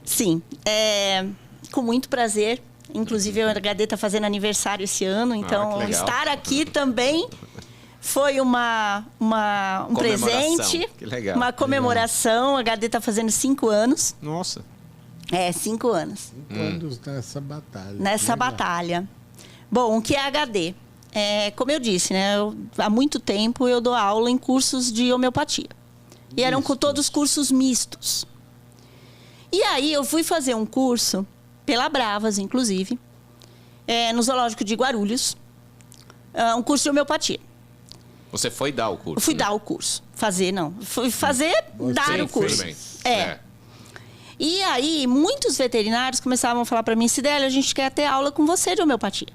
Speaker 3: Sim, com muito prazer. Inclusive, o HD está fazendo aniversário esse ano. Então, estar aqui também foi um presente.
Speaker 2: Que legal.
Speaker 3: Uma comemoração. O HD está fazendo 5 anos.
Speaker 2: Nossa.
Speaker 3: 5 anos.
Speaker 1: 5 anos nessa batalha.
Speaker 3: Nessa batalha. Bom, o que é HD? Como eu disse, né? Há muito tempo eu dou aula em cursos de homeopatia. E eram todos cursos mistos. E aí eu fui fazer um curso, pela Bravas, inclusive, no Zoológico de Guarulhos, um curso de homeopatia.
Speaker 2: Você foi dar o curso?
Speaker 3: Eu fui dar o curso. Fazer, não. Fui dar o curso. E aí, muitos veterinários começavam a falar para mim, Cidélia, a gente quer ter aula com você de homeopatia.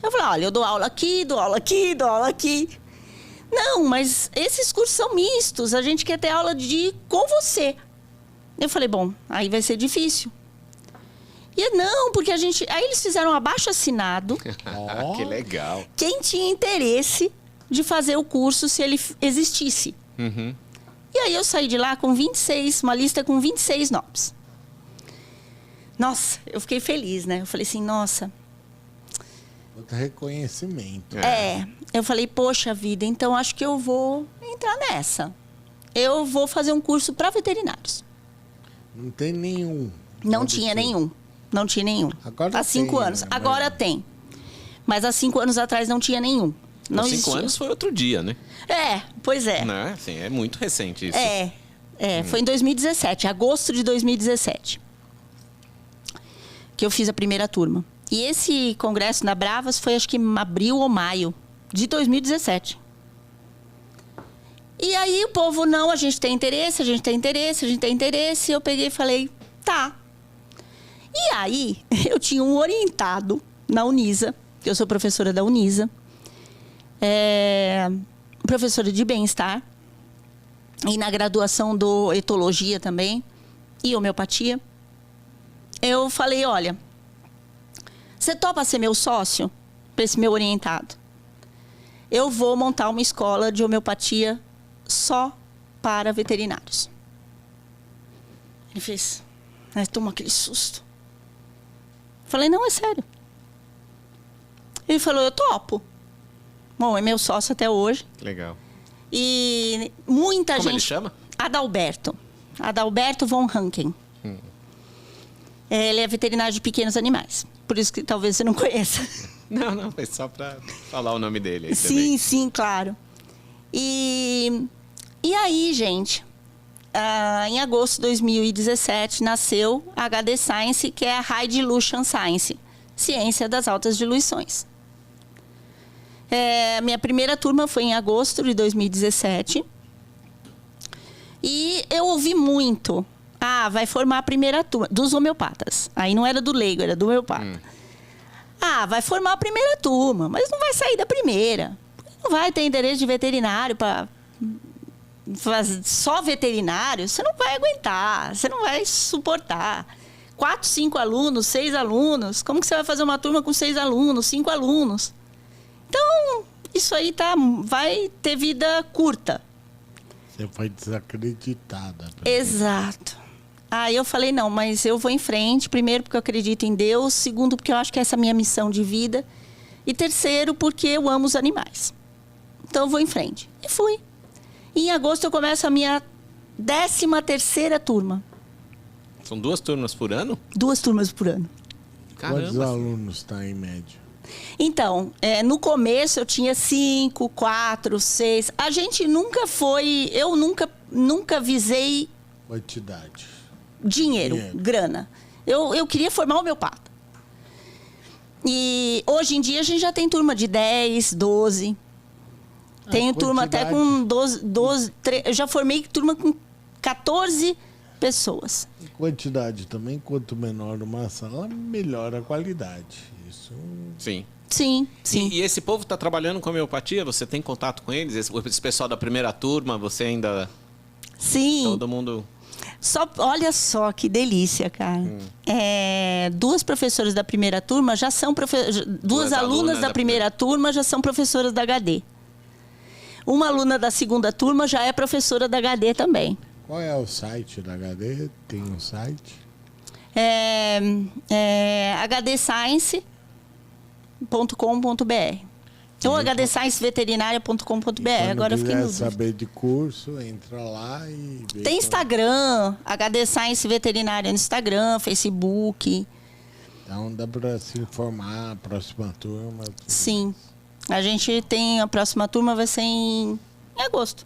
Speaker 3: Eu falei, olha, eu dou aula aqui, dou aula aqui, dou aula aqui. Não, mas esses cursos são mistos, a gente quer ter aula com você. Eu falei, bom, aí vai ser difícil. E não, porque aí eles fizeram um abaixo-assinado.
Speaker 2: Que legal.
Speaker 3: Quem tinha interesse de fazer o curso se ele existisse.
Speaker 2: Uhum.
Speaker 3: E aí eu saí de lá com uma lista com 26 nomes. Nossa, eu fiquei feliz, né? Eu falei assim, nossa...
Speaker 1: Outro reconhecimento.
Speaker 3: Eu falei, poxa vida, então acho que eu vou entrar nessa. Eu vou fazer um curso para veterinários.
Speaker 1: Não tem nenhum.
Speaker 3: Não tinha nenhum. Não tinha nenhum.
Speaker 1: Agora
Speaker 3: há 5 anos.
Speaker 1: Né?
Speaker 3: Agora tem. Mas há 5 anos atrás não tinha nenhum. Não existia.
Speaker 2: 5 anos foi outro dia, né?
Speaker 3: Pois é.
Speaker 2: Não, assim, é muito recente isso.
Speaker 3: Foi em 2017, agosto de 2017. Que eu fiz a primeira turma. E esse congresso na Bravas foi, acho que em abril ou maio de 2017. E aí o povo, não, a gente tem interesse, a gente tem interesse, a gente tem interesse. Eu peguei e falei, tá. E aí eu tinha um orientado na Unisa, que eu sou professora da Unisa, professora de bem-estar, e na graduação do etologia também, e homeopatia. Eu falei, olha... Você topa ser meu sócio para esse meu orientado? Eu vou montar uma escola de homeopatia só para veterinários. Ele fez, tomou aquele susto. Falei, não, é sério. Ele falou, eu topo. Bom, é meu sócio até hoje.
Speaker 2: Legal.
Speaker 3: E muita gente...
Speaker 2: Como ele chama?
Speaker 3: Adalberto. Adalberto von Ranken. Ele é veterinário de pequenos animais. Por isso que talvez você não conheça.
Speaker 2: Não, foi só para falar o nome dele. Aí
Speaker 3: sim,
Speaker 2: também.
Speaker 3: sim, claro. E aí, gente, em agosto de 2017, nasceu a HD Science, que é a High Dilution Science, ciência das altas diluições. Minha primeira turma foi em agosto de 2017. E eu ouvi muito. Vai formar a primeira turma, dos homeopatas. Aí não era do leigo, era do homeopata. Vai formar a primeira turma, mas não vai sair da primeira. Não vai ter endereço de veterinário para fazer só veterinário. Você não vai aguentar, você não vai suportar. 4, 5 alunos, 6 alunos. Como que você vai fazer uma turma com 6 alunos, 5 alunos? Então, isso aí vai ter vida curta.
Speaker 1: Você foi desacreditada.
Speaker 3: Exato. Aí eu falei, não, mas eu vou em frente. Primeiro, porque eu acredito em Deus. Segundo, porque eu acho que essa é a minha missão de vida. E terceiro, porque eu amo os animais. Então, eu vou em frente. E fui. E em agosto, eu começo a minha 13ª turma.
Speaker 2: São 2 turmas por ano?
Speaker 3: 2 turmas por ano.
Speaker 2: Caramba.
Speaker 1: Quantos alunos está em média?
Speaker 3: Então, no começo eu tinha 5, 4, 6. A gente nunca foi... Eu nunca visei...
Speaker 1: Quantidade.
Speaker 3: Dinheiro, grana. Eu queria formar homeopata. E hoje em dia a gente já tem turma de 10, 12. Tenho turma até com 12 eu já formei turma com 14 pessoas.
Speaker 1: E quantidade também, quanto menor uma sala, melhor a qualidade. Isso...
Speaker 2: Sim.
Speaker 3: Sim.
Speaker 2: E esse povo está trabalhando com homeopatia? Você tem contato com eles? Esse pessoal da primeira turma, você ainda...
Speaker 3: Sim.
Speaker 2: Todo mundo...
Speaker 3: Olha só que delícia, cara. 2 professoras da primeira turma já são... Duas alunas da primeira turma já são professoras da HD. Uma aluna da segunda turma já é professora da HD também.
Speaker 1: Qual é o site da HD? Tem um site?
Speaker 3: hdscience.com.br ou hdscienceveterinária.com.br. Agora eu fiquei no dúvida.
Speaker 1: Saber de curso, entra lá e...
Speaker 3: Tem Instagram, HD Science Veterinária no Instagram, Facebook.
Speaker 1: Então dá para se informar, a próxima turma.
Speaker 3: Sim. A gente tem... A próxima turma vai ser em agosto.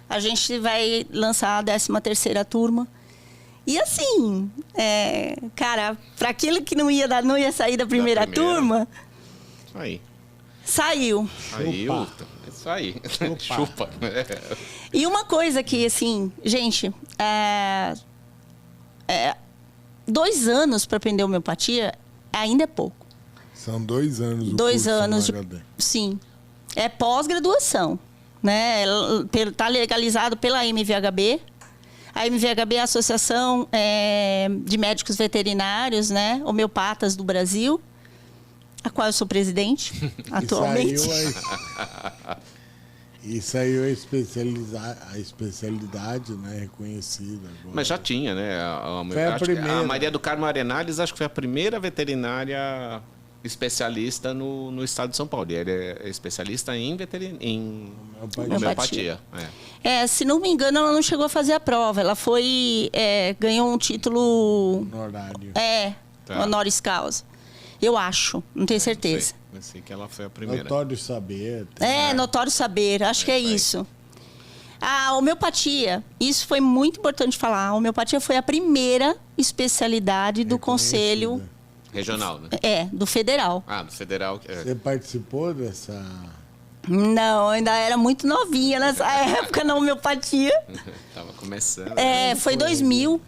Speaker 3: A gente vai lançar a 13ª turma. E assim, cara, para aquilo que não ia sair da primeira turma...
Speaker 2: Aí.
Speaker 3: Saiu.
Speaker 2: Saiu. Isso aí. Chupa.
Speaker 3: E uma coisa que, assim, gente, 2 anos para aprender homeopatia ainda é pouco.
Speaker 1: São 2 anos.
Speaker 3: 2 anos de... Sim. É pós-graduação, né? Tá legalizado pela MVHB. A MVHB é a Associação de Médicos Veterinários, né? Homeopatas do Brasil, a qual eu sou presidente atualmente.
Speaker 1: E saiu a especialidade, né, reconhecida. Agora.
Speaker 2: Mas já tinha, né? A Maria do Carmo Arenales, acho que foi a primeira veterinária especialista no estado de São Paulo. E ele é especialista em homeopatia.
Speaker 3: Se não me engano, ela não chegou a fazer a prova. Ela ganhou um título...
Speaker 1: Honorário.
Speaker 3: Honoris causa. Eu acho, não tenho certeza.
Speaker 2: Eu sei que ela foi a primeira.
Speaker 1: Notório saber.
Speaker 3: Notório saber, acho que é isso. A homeopatia, isso foi muito importante falar. A homeopatia foi a primeira especialidade do Conselho...
Speaker 2: Regional, né?
Speaker 3: Do federal.
Speaker 2: Do federal.
Speaker 1: Você participou dessa...
Speaker 3: Não, ainda era muito novinha nessa época na homeopatia.
Speaker 2: Tava começando.
Speaker 3: Foi 2000.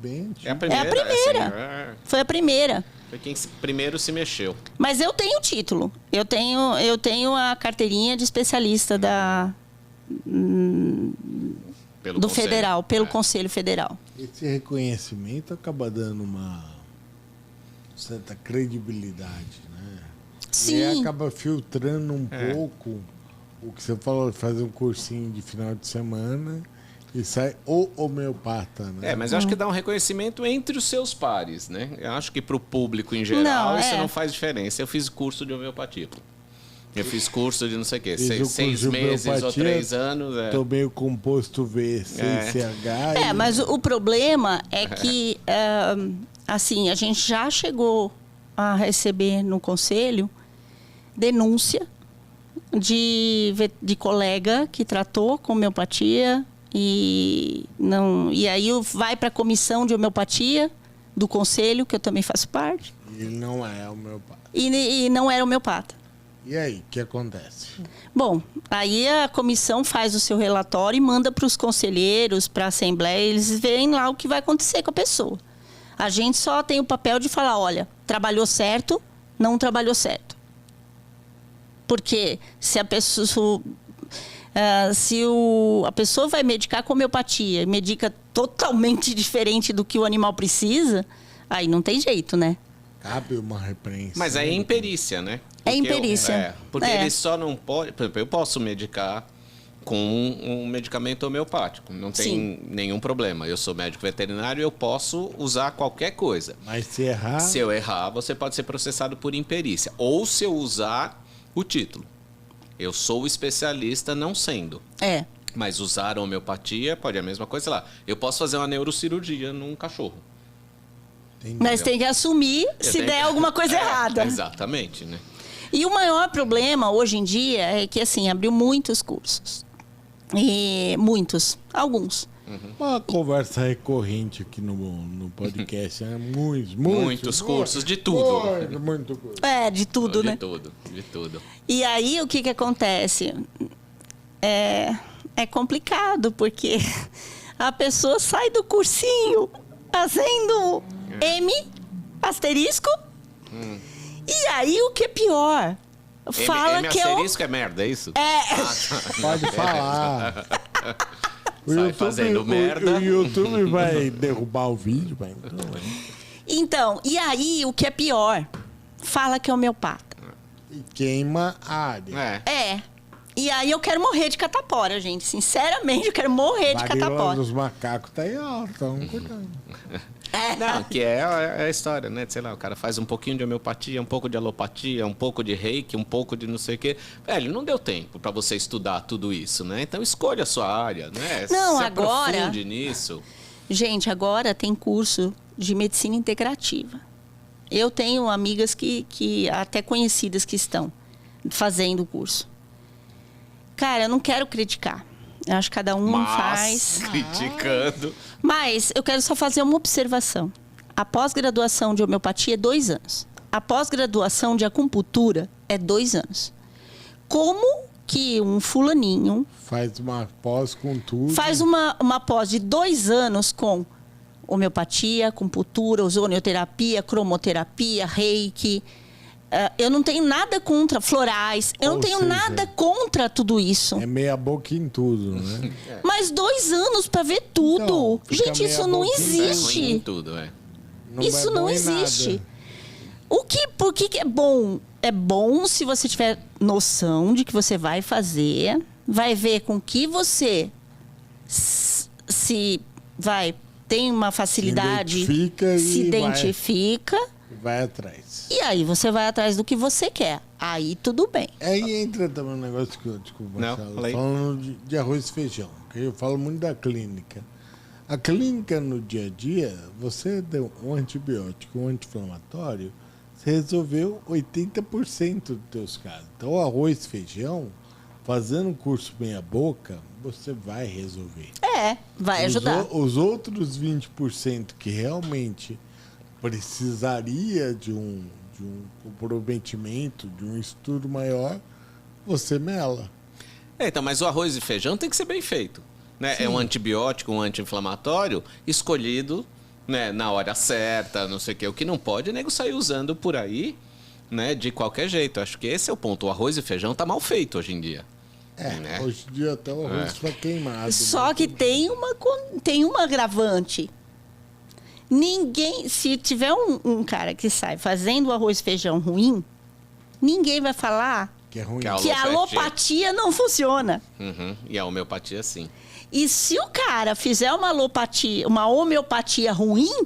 Speaker 1: Bem...
Speaker 2: É a primeira.
Speaker 3: Foi a primeira.
Speaker 2: Foi quem primeiro se mexeu.
Speaker 3: Mas eu tenho título. Eu tenho a carteirinha de especialista do federal, pelo Conselho Federal.
Speaker 1: Esse reconhecimento acaba dando uma certa credibilidade, né?
Speaker 3: Sim.
Speaker 1: E acaba filtrando um pouco o que você falou, de fazer um cursinho de final de semana e sai o homeopata, né?
Speaker 2: Mas eu acho que dá um reconhecimento entre os seus pares, né? Eu acho que para o público em geral isso não faz diferença. Eu fiz curso de homeopatia. Eu fiz curso de não sei o quê, 6 meses ou 3 anos.
Speaker 1: Tomei o composto V, 6CH.
Speaker 3: Mas o problema é que, assim, a gente já chegou a receber no conselho denúncia de colega que tratou com homeopatia e aí vai para a comissão de homeopatia do conselho, que eu também faço parte.
Speaker 1: E ele não é homeopata.
Speaker 3: E não era homeopata.
Speaker 1: E aí, o que acontece?
Speaker 3: Bom, aí a comissão faz o seu relatório e manda para os conselheiros, para a assembleia, eles veem lá o que vai acontecer com a pessoa. A gente só tem o papel de falar, olha, trabalhou certo, não trabalhou certo. Porque se a pessoa... a pessoa vai medicar com homeopatia e medica totalmente diferente do que o animal precisa, aí não tem jeito, né?
Speaker 1: Cabe uma repreensão.
Speaker 2: Mas aí é imperícia, né?
Speaker 3: É imperícia.
Speaker 2: Porque ele só não pode... Por exemplo, eu posso medicar com um medicamento homeopático. Não tem nenhum problema. Eu sou médico veterinário, eu posso usar qualquer coisa.
Speaker 1: Mas se errar...
Speaker 2: Se eu errar, você pode ser processado por imperícia. Ou se eu usar o título. Eu sou especialista não sendo. Mas usar a homeopatia pode a mesma coisa, sei lá. Eu posso fazer uma neurocirurgia num cachorro.
Speaker 3: Entendi. Mas tem que assumir se der alguma coisa errada.
Speaker 2: Exatamente, né?
Speaker 3: E o maior problema hoje em dia é que, assim, abriu muitos cursos. Alguns.
Speaker 1: Uma conversa recorrente aqui no podcast, né?
Speaker 2: Muitos cursos, de tudo.
Speaker 1: Muito curso.
Speaker 3: De tudo, né?
Speaker 2: De tudo.
Speaker 3: E aí, o que acontece? É complicado, porque a pessoa sai do cursinho fazendo M, asterisco, e aí o que é pior? Fala
Speaker 2: M
Speaker 3: que
Speaker 2: asterisco é merda, é isso?
Speaker 1: Pode falar.
Speaker 2: Sai fazendo merda.
Speaker 1: O YouTube vai derrubar o vídeo.
Speaker 3: Então, e aí o que é pior? Fala que é homeopata.
Speaker 1: E queima a área.
Speaker 3: E aí eu quero morrer de catapora, gente. Sinceramente, eu quero morrer de catapora.
Speaker 1: Varíola dos macacos tá aí alto, então cuidado.
Speaker 2: Não, que é a história, né? Sei lá, o cara faz um pouquinho de homeopatia, um pouco de alopatia, um pouco de reiki, um pouco de não sei o quê. Velho, não deu tempo pra você estudar tudo isso, né? Então escolha a sua área, né?
Speaker 3: Não,
Speaker 2: se
Speaker 3: agora...
Speaker 2: aprofunde nisso.
Speaker 3: Gente, agora tem curso de medicina integrativa. Eu tenho amigas que até conhecidas que estão fazendo o curso. Cara, eu não quero criticar. Eu acho que cada um faz.
Speaker 2: Criticando.
Speaker 3: Mas eu quero só fazer uma observação. A pós-graduação de homeopatia é 2 anos. A pós-graduação de acupuntura é 2 anos. Como que um fulaninho...
Speaker 1: Faz uma pós com tudo.
Speaker 3: Faz uma pós de 2 anos com homeopatia, acupuntura, ozonioterapia, cromoterapia, reiki... eu não tenho nada contra florais. Eu não tenho nada contra tudo isso.
Speaker 1: É meia boca em tudo, né?
Speaker 3: Mas 2 anos para ver tudo.
Speaker 1: Então,
Speaker 3: gente, isso não existe.
Speaker 2: Tudo,
Speaker 3: isso não existe. Por que é bom? É bom se você tiver noção de que você vai fazer, vai ver com que você tem uma facilidade, se identifica.
Speaker 1: Vai atrás.
Speaker 3: E aí você vai atrás do que você quer. Aí tudo bem.
Speaker 1: Aí entra também um negócio que eu falando de arroz e feijão. Que eu falo muito da clínica. A clínica no dia a dia, você deu um antibiótico, um anti-inflamatório, você resolveu 80% dos teus casos. Então o arroz e feijão, fazendo um curso meia boca, você vai resolver.
Speaker 3: Vai ajudar.
Speaker 1: Os outros 20% que realmente precisaria de um comprometimento, de um estudo maior, você mela.
Speaker 2: Então, mas o arroz e feijão tem que ser bem feito. Né? É um antibiótico, um anti-inflamatório escolhido, né, na hora certa, não sei o quê. O que não pode é nego sair usando por aí, né, de qualquer jeito. Acho que esse é o ponto. O arroz e feijão tá mal feito hoje em dia. Né?
Speaker 1: Hoje em dia até o arroz está queimado.
Speaker 3: Só que tem uma agravante. Ninguém, se tiver um cara que sai fazendo arroz e feijão ruim, ninguém vai falar
Speaker 1: que é ruim.
Speaker 3: Que a alopatia não funciona.
Speaker 2: E a homeopatia, sim.
Speaker 3: E se o cara fizer uma homeopatia ruim,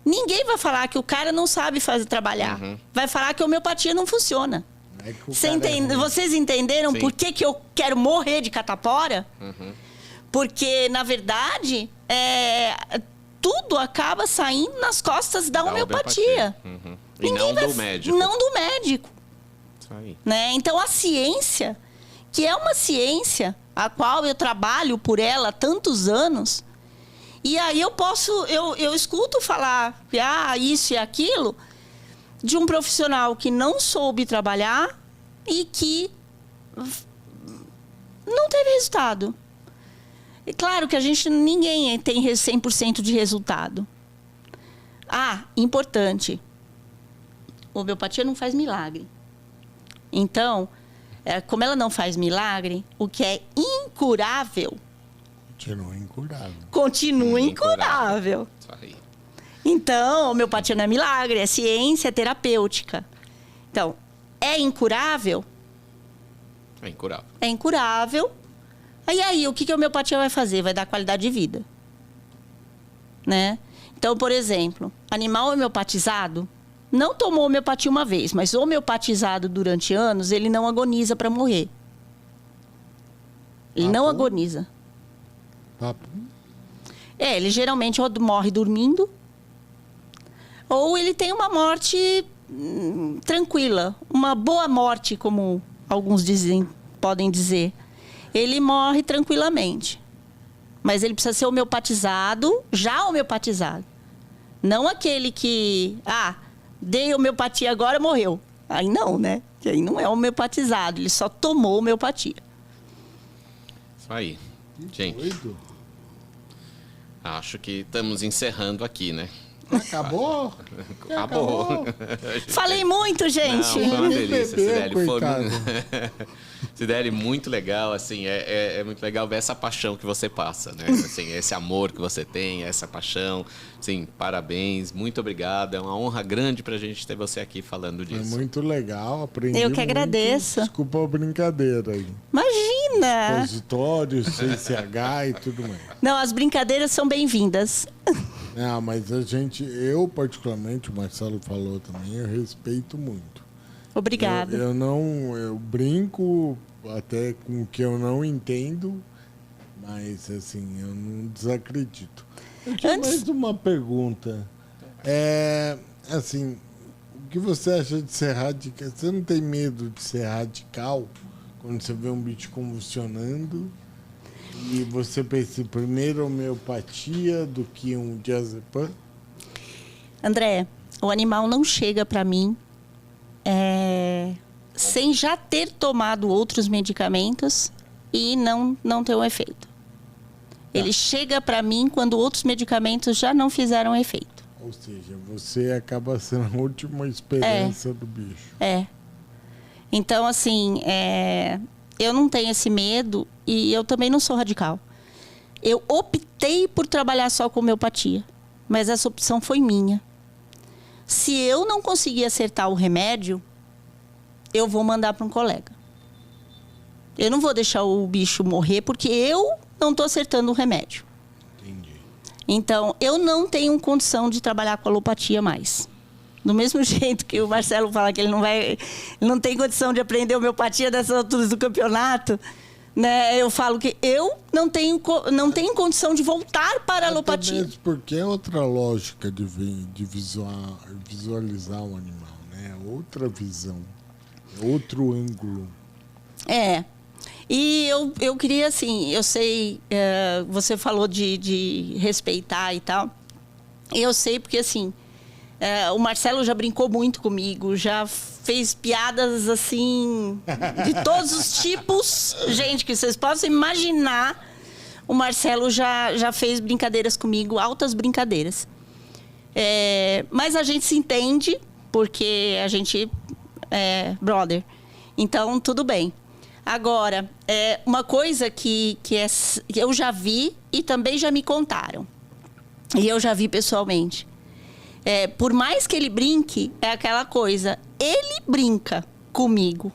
Speaker 3: ninguém vai falar que o cara não sabe trabalhar. Vai falar que a homeopatia não funciona. Vocês entenderam por que eu quero morrer de catapora? Porque, na verdade, tudo acaba saindo nas costas da homeopatia.
Speaker 2: E não do médico.
Speaker 3: Não do médico.
Speaker 2: Isso aí.
Speaker 3: Né? Então, a ciência, que é uma ciência a qual eu trabalho por ela há tantos anos, e aí eu escuto falar isso e aquilo de um profissional que não soube trabalhar e que não teve resultado. É claro que ninguém tem 100% de resultado. Importante. A homeopatia não faz milagre. Então, como ela não faz milagre, o que é incurável... Continua incurável.
Speaker 2: Isso aí.
Speaker 3: Então, a homeopatia não é milagre, é ciência terapêutica. Então, é incurável?
Speaker 2: É incurável.
Speaker 3: É incurável. E aí, o que a homeopatia vai fazer? Vai dar qualidade de vida. Né? Então, por exemplo, animal homeopatizado não tomou homeopatia uma vez, mas homeopatizado durante anos, ele não agoniza para morrer. Ele não agoniza. Ele geralmente morre dormindo, ou ele tem uma morte tranquila, uma boa morte, como alguns podem dizer. Ele morre tranquilamente. Mas ele precisa ser homeopatizado, já homeopatizado. Não aquele que, dei homeopatia agora, morreu. Aí não, né? Aí não é homeopatizado, ele só tomou homeopatia.
Speaker 2: Isso aí. Gente, acho que estamos encerrando aqui, né?
Speaker 1: Acabou?
Speaker 2: Acabou.
Speaker 3: Falei muito, gente.
Speaker 2: Não, foi uma delícia, Cideli. Cideli, muito legal, assim, é muito legal ver essa paixão que você passa, né? Assim, esse amor que você tem, essa paixão. Assim, parabéns, muito obrigado. É uma honra grande pra gente ter você aqui falando disso.
Speaker 1: É muito legal, aprendi
Speaker 3: Eu que agradeço.
Speaker 1: Desculpa a brincadeira aí.
Speaker 3: Imagina!
Speaker 1: Repositório, CCH e tudo mais.
Speaker 3: Não, as brincadeiras são bem-vindas.
Speaker 1: Não, mas eu particularmente, o Marcelo falou também, eu respeito muito.
Speaker 3: Obrigada.
Speaker 1: Eu brinco até com o que eu não entendo, mas assim, eu não desacredito. Eu tinha mais uma pergunta. Assim, o que você acha de ser radical? Você não tem medo de ser radical quando você vê um bicho convulsionando? E você pensa primeiro homeopatia do que um diazepam?
Speaker 3: André, o animal não chega para mim sem já ter tomado outros medicamentos e não ter um efeito. Ele chega para mim quando outros medicamentos já não fizeram efeito.
Speaker 1: Ou seja, você acaba sendo a última esperança do bicho.
Speaker 3: Então, assim, eu não tenho esse medo e eu também não sou radical. Eu optei por trabalhar só com homeopatia, mas essa opção foi minha. Se eu não conseguir acertar o remédio, eu vou mandar para um colega. Eu não vou deixar o bicho morrer porque eu não estou acertando o remédio.
Speaker 1: Entendi.
Speaker 3: Então, eu não tenho condição de trabalhar com alopatia mais. Do mesmo jeito que o Marcelo fala que ele não tem condição de aprender homeopatia nessas alturas do campeonato, né? Eu falo que eu não tenho condição de voltar para a alopatia.
Speaker 1: Mesmo porque é outra lógica de visualizar o animal, né? Outra visão, outro ângulo.
Speaker 3: E eu queria, assim, eu sei, você falou de respeitar e tal. Eu sei porque, assim, o Marcelo já brincou muito comigo, já fez piadas, assim, de todos os tipos. Gente, que vocês possam imaginar, o Marcelo já fez brincadeiras comigo, altas brincadeiras. Mas a gente se entende, porque a gente é brother. Então, tudo bem. Agora, uma coisa que eu já vi e também já me contaram. E eu já vi pessoalmente. Por mais que ele brinque, é aquela coisa. Ele brinca comigo,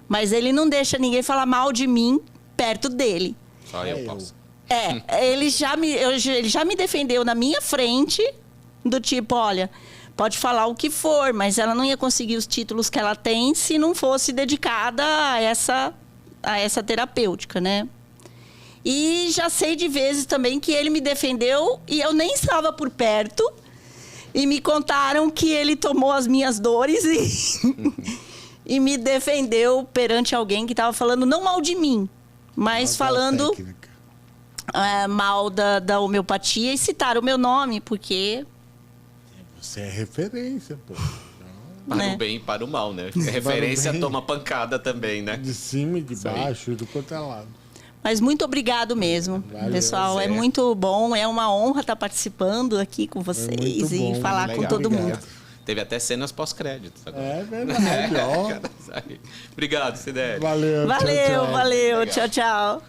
Speaker 3: mas ele não deixa ninguém falar mal de mim perto dele.
Speaker 2: Só eu posso.
Speaker 3: Ele já me defendeu na minha frente, do tipo, olha, pode falar o que for, mas ela não ia conseguir os títulos que ela tem se não fosse dedicada a essa terapêutica, né? E já sei de vezes também que ele me defendeu e eu nem estava por perto. E me contaram que ele tomou as minhas dores e me defendeu perante alguém que estava falando não mal de mim, mas falando mal da homeopatia e citaram o meu nome, porque...
Speaker 1: Você é referência, pô.
Speaker 2: Para o bem e para o mal, né? Referência toma pancada também, né?
Speaker 1: De cima e de baixo, do quanto é lado.
Speaker 3: Mas muito obrigado mesmo.
Speaker 1: Valeu,
Speaker 3: pessoal, é muito bom, é uma honra estar participando aqui com vocês e falar com todo mundo.
Speaker 2: Teve até cenas pós-créditos agora.
Speaker 1: É verdade, ó.
Speaker 2: Obrigado, Cidério.
Speaker 1: Valeu,
Speaker 3: valeu. Tchau, tchau.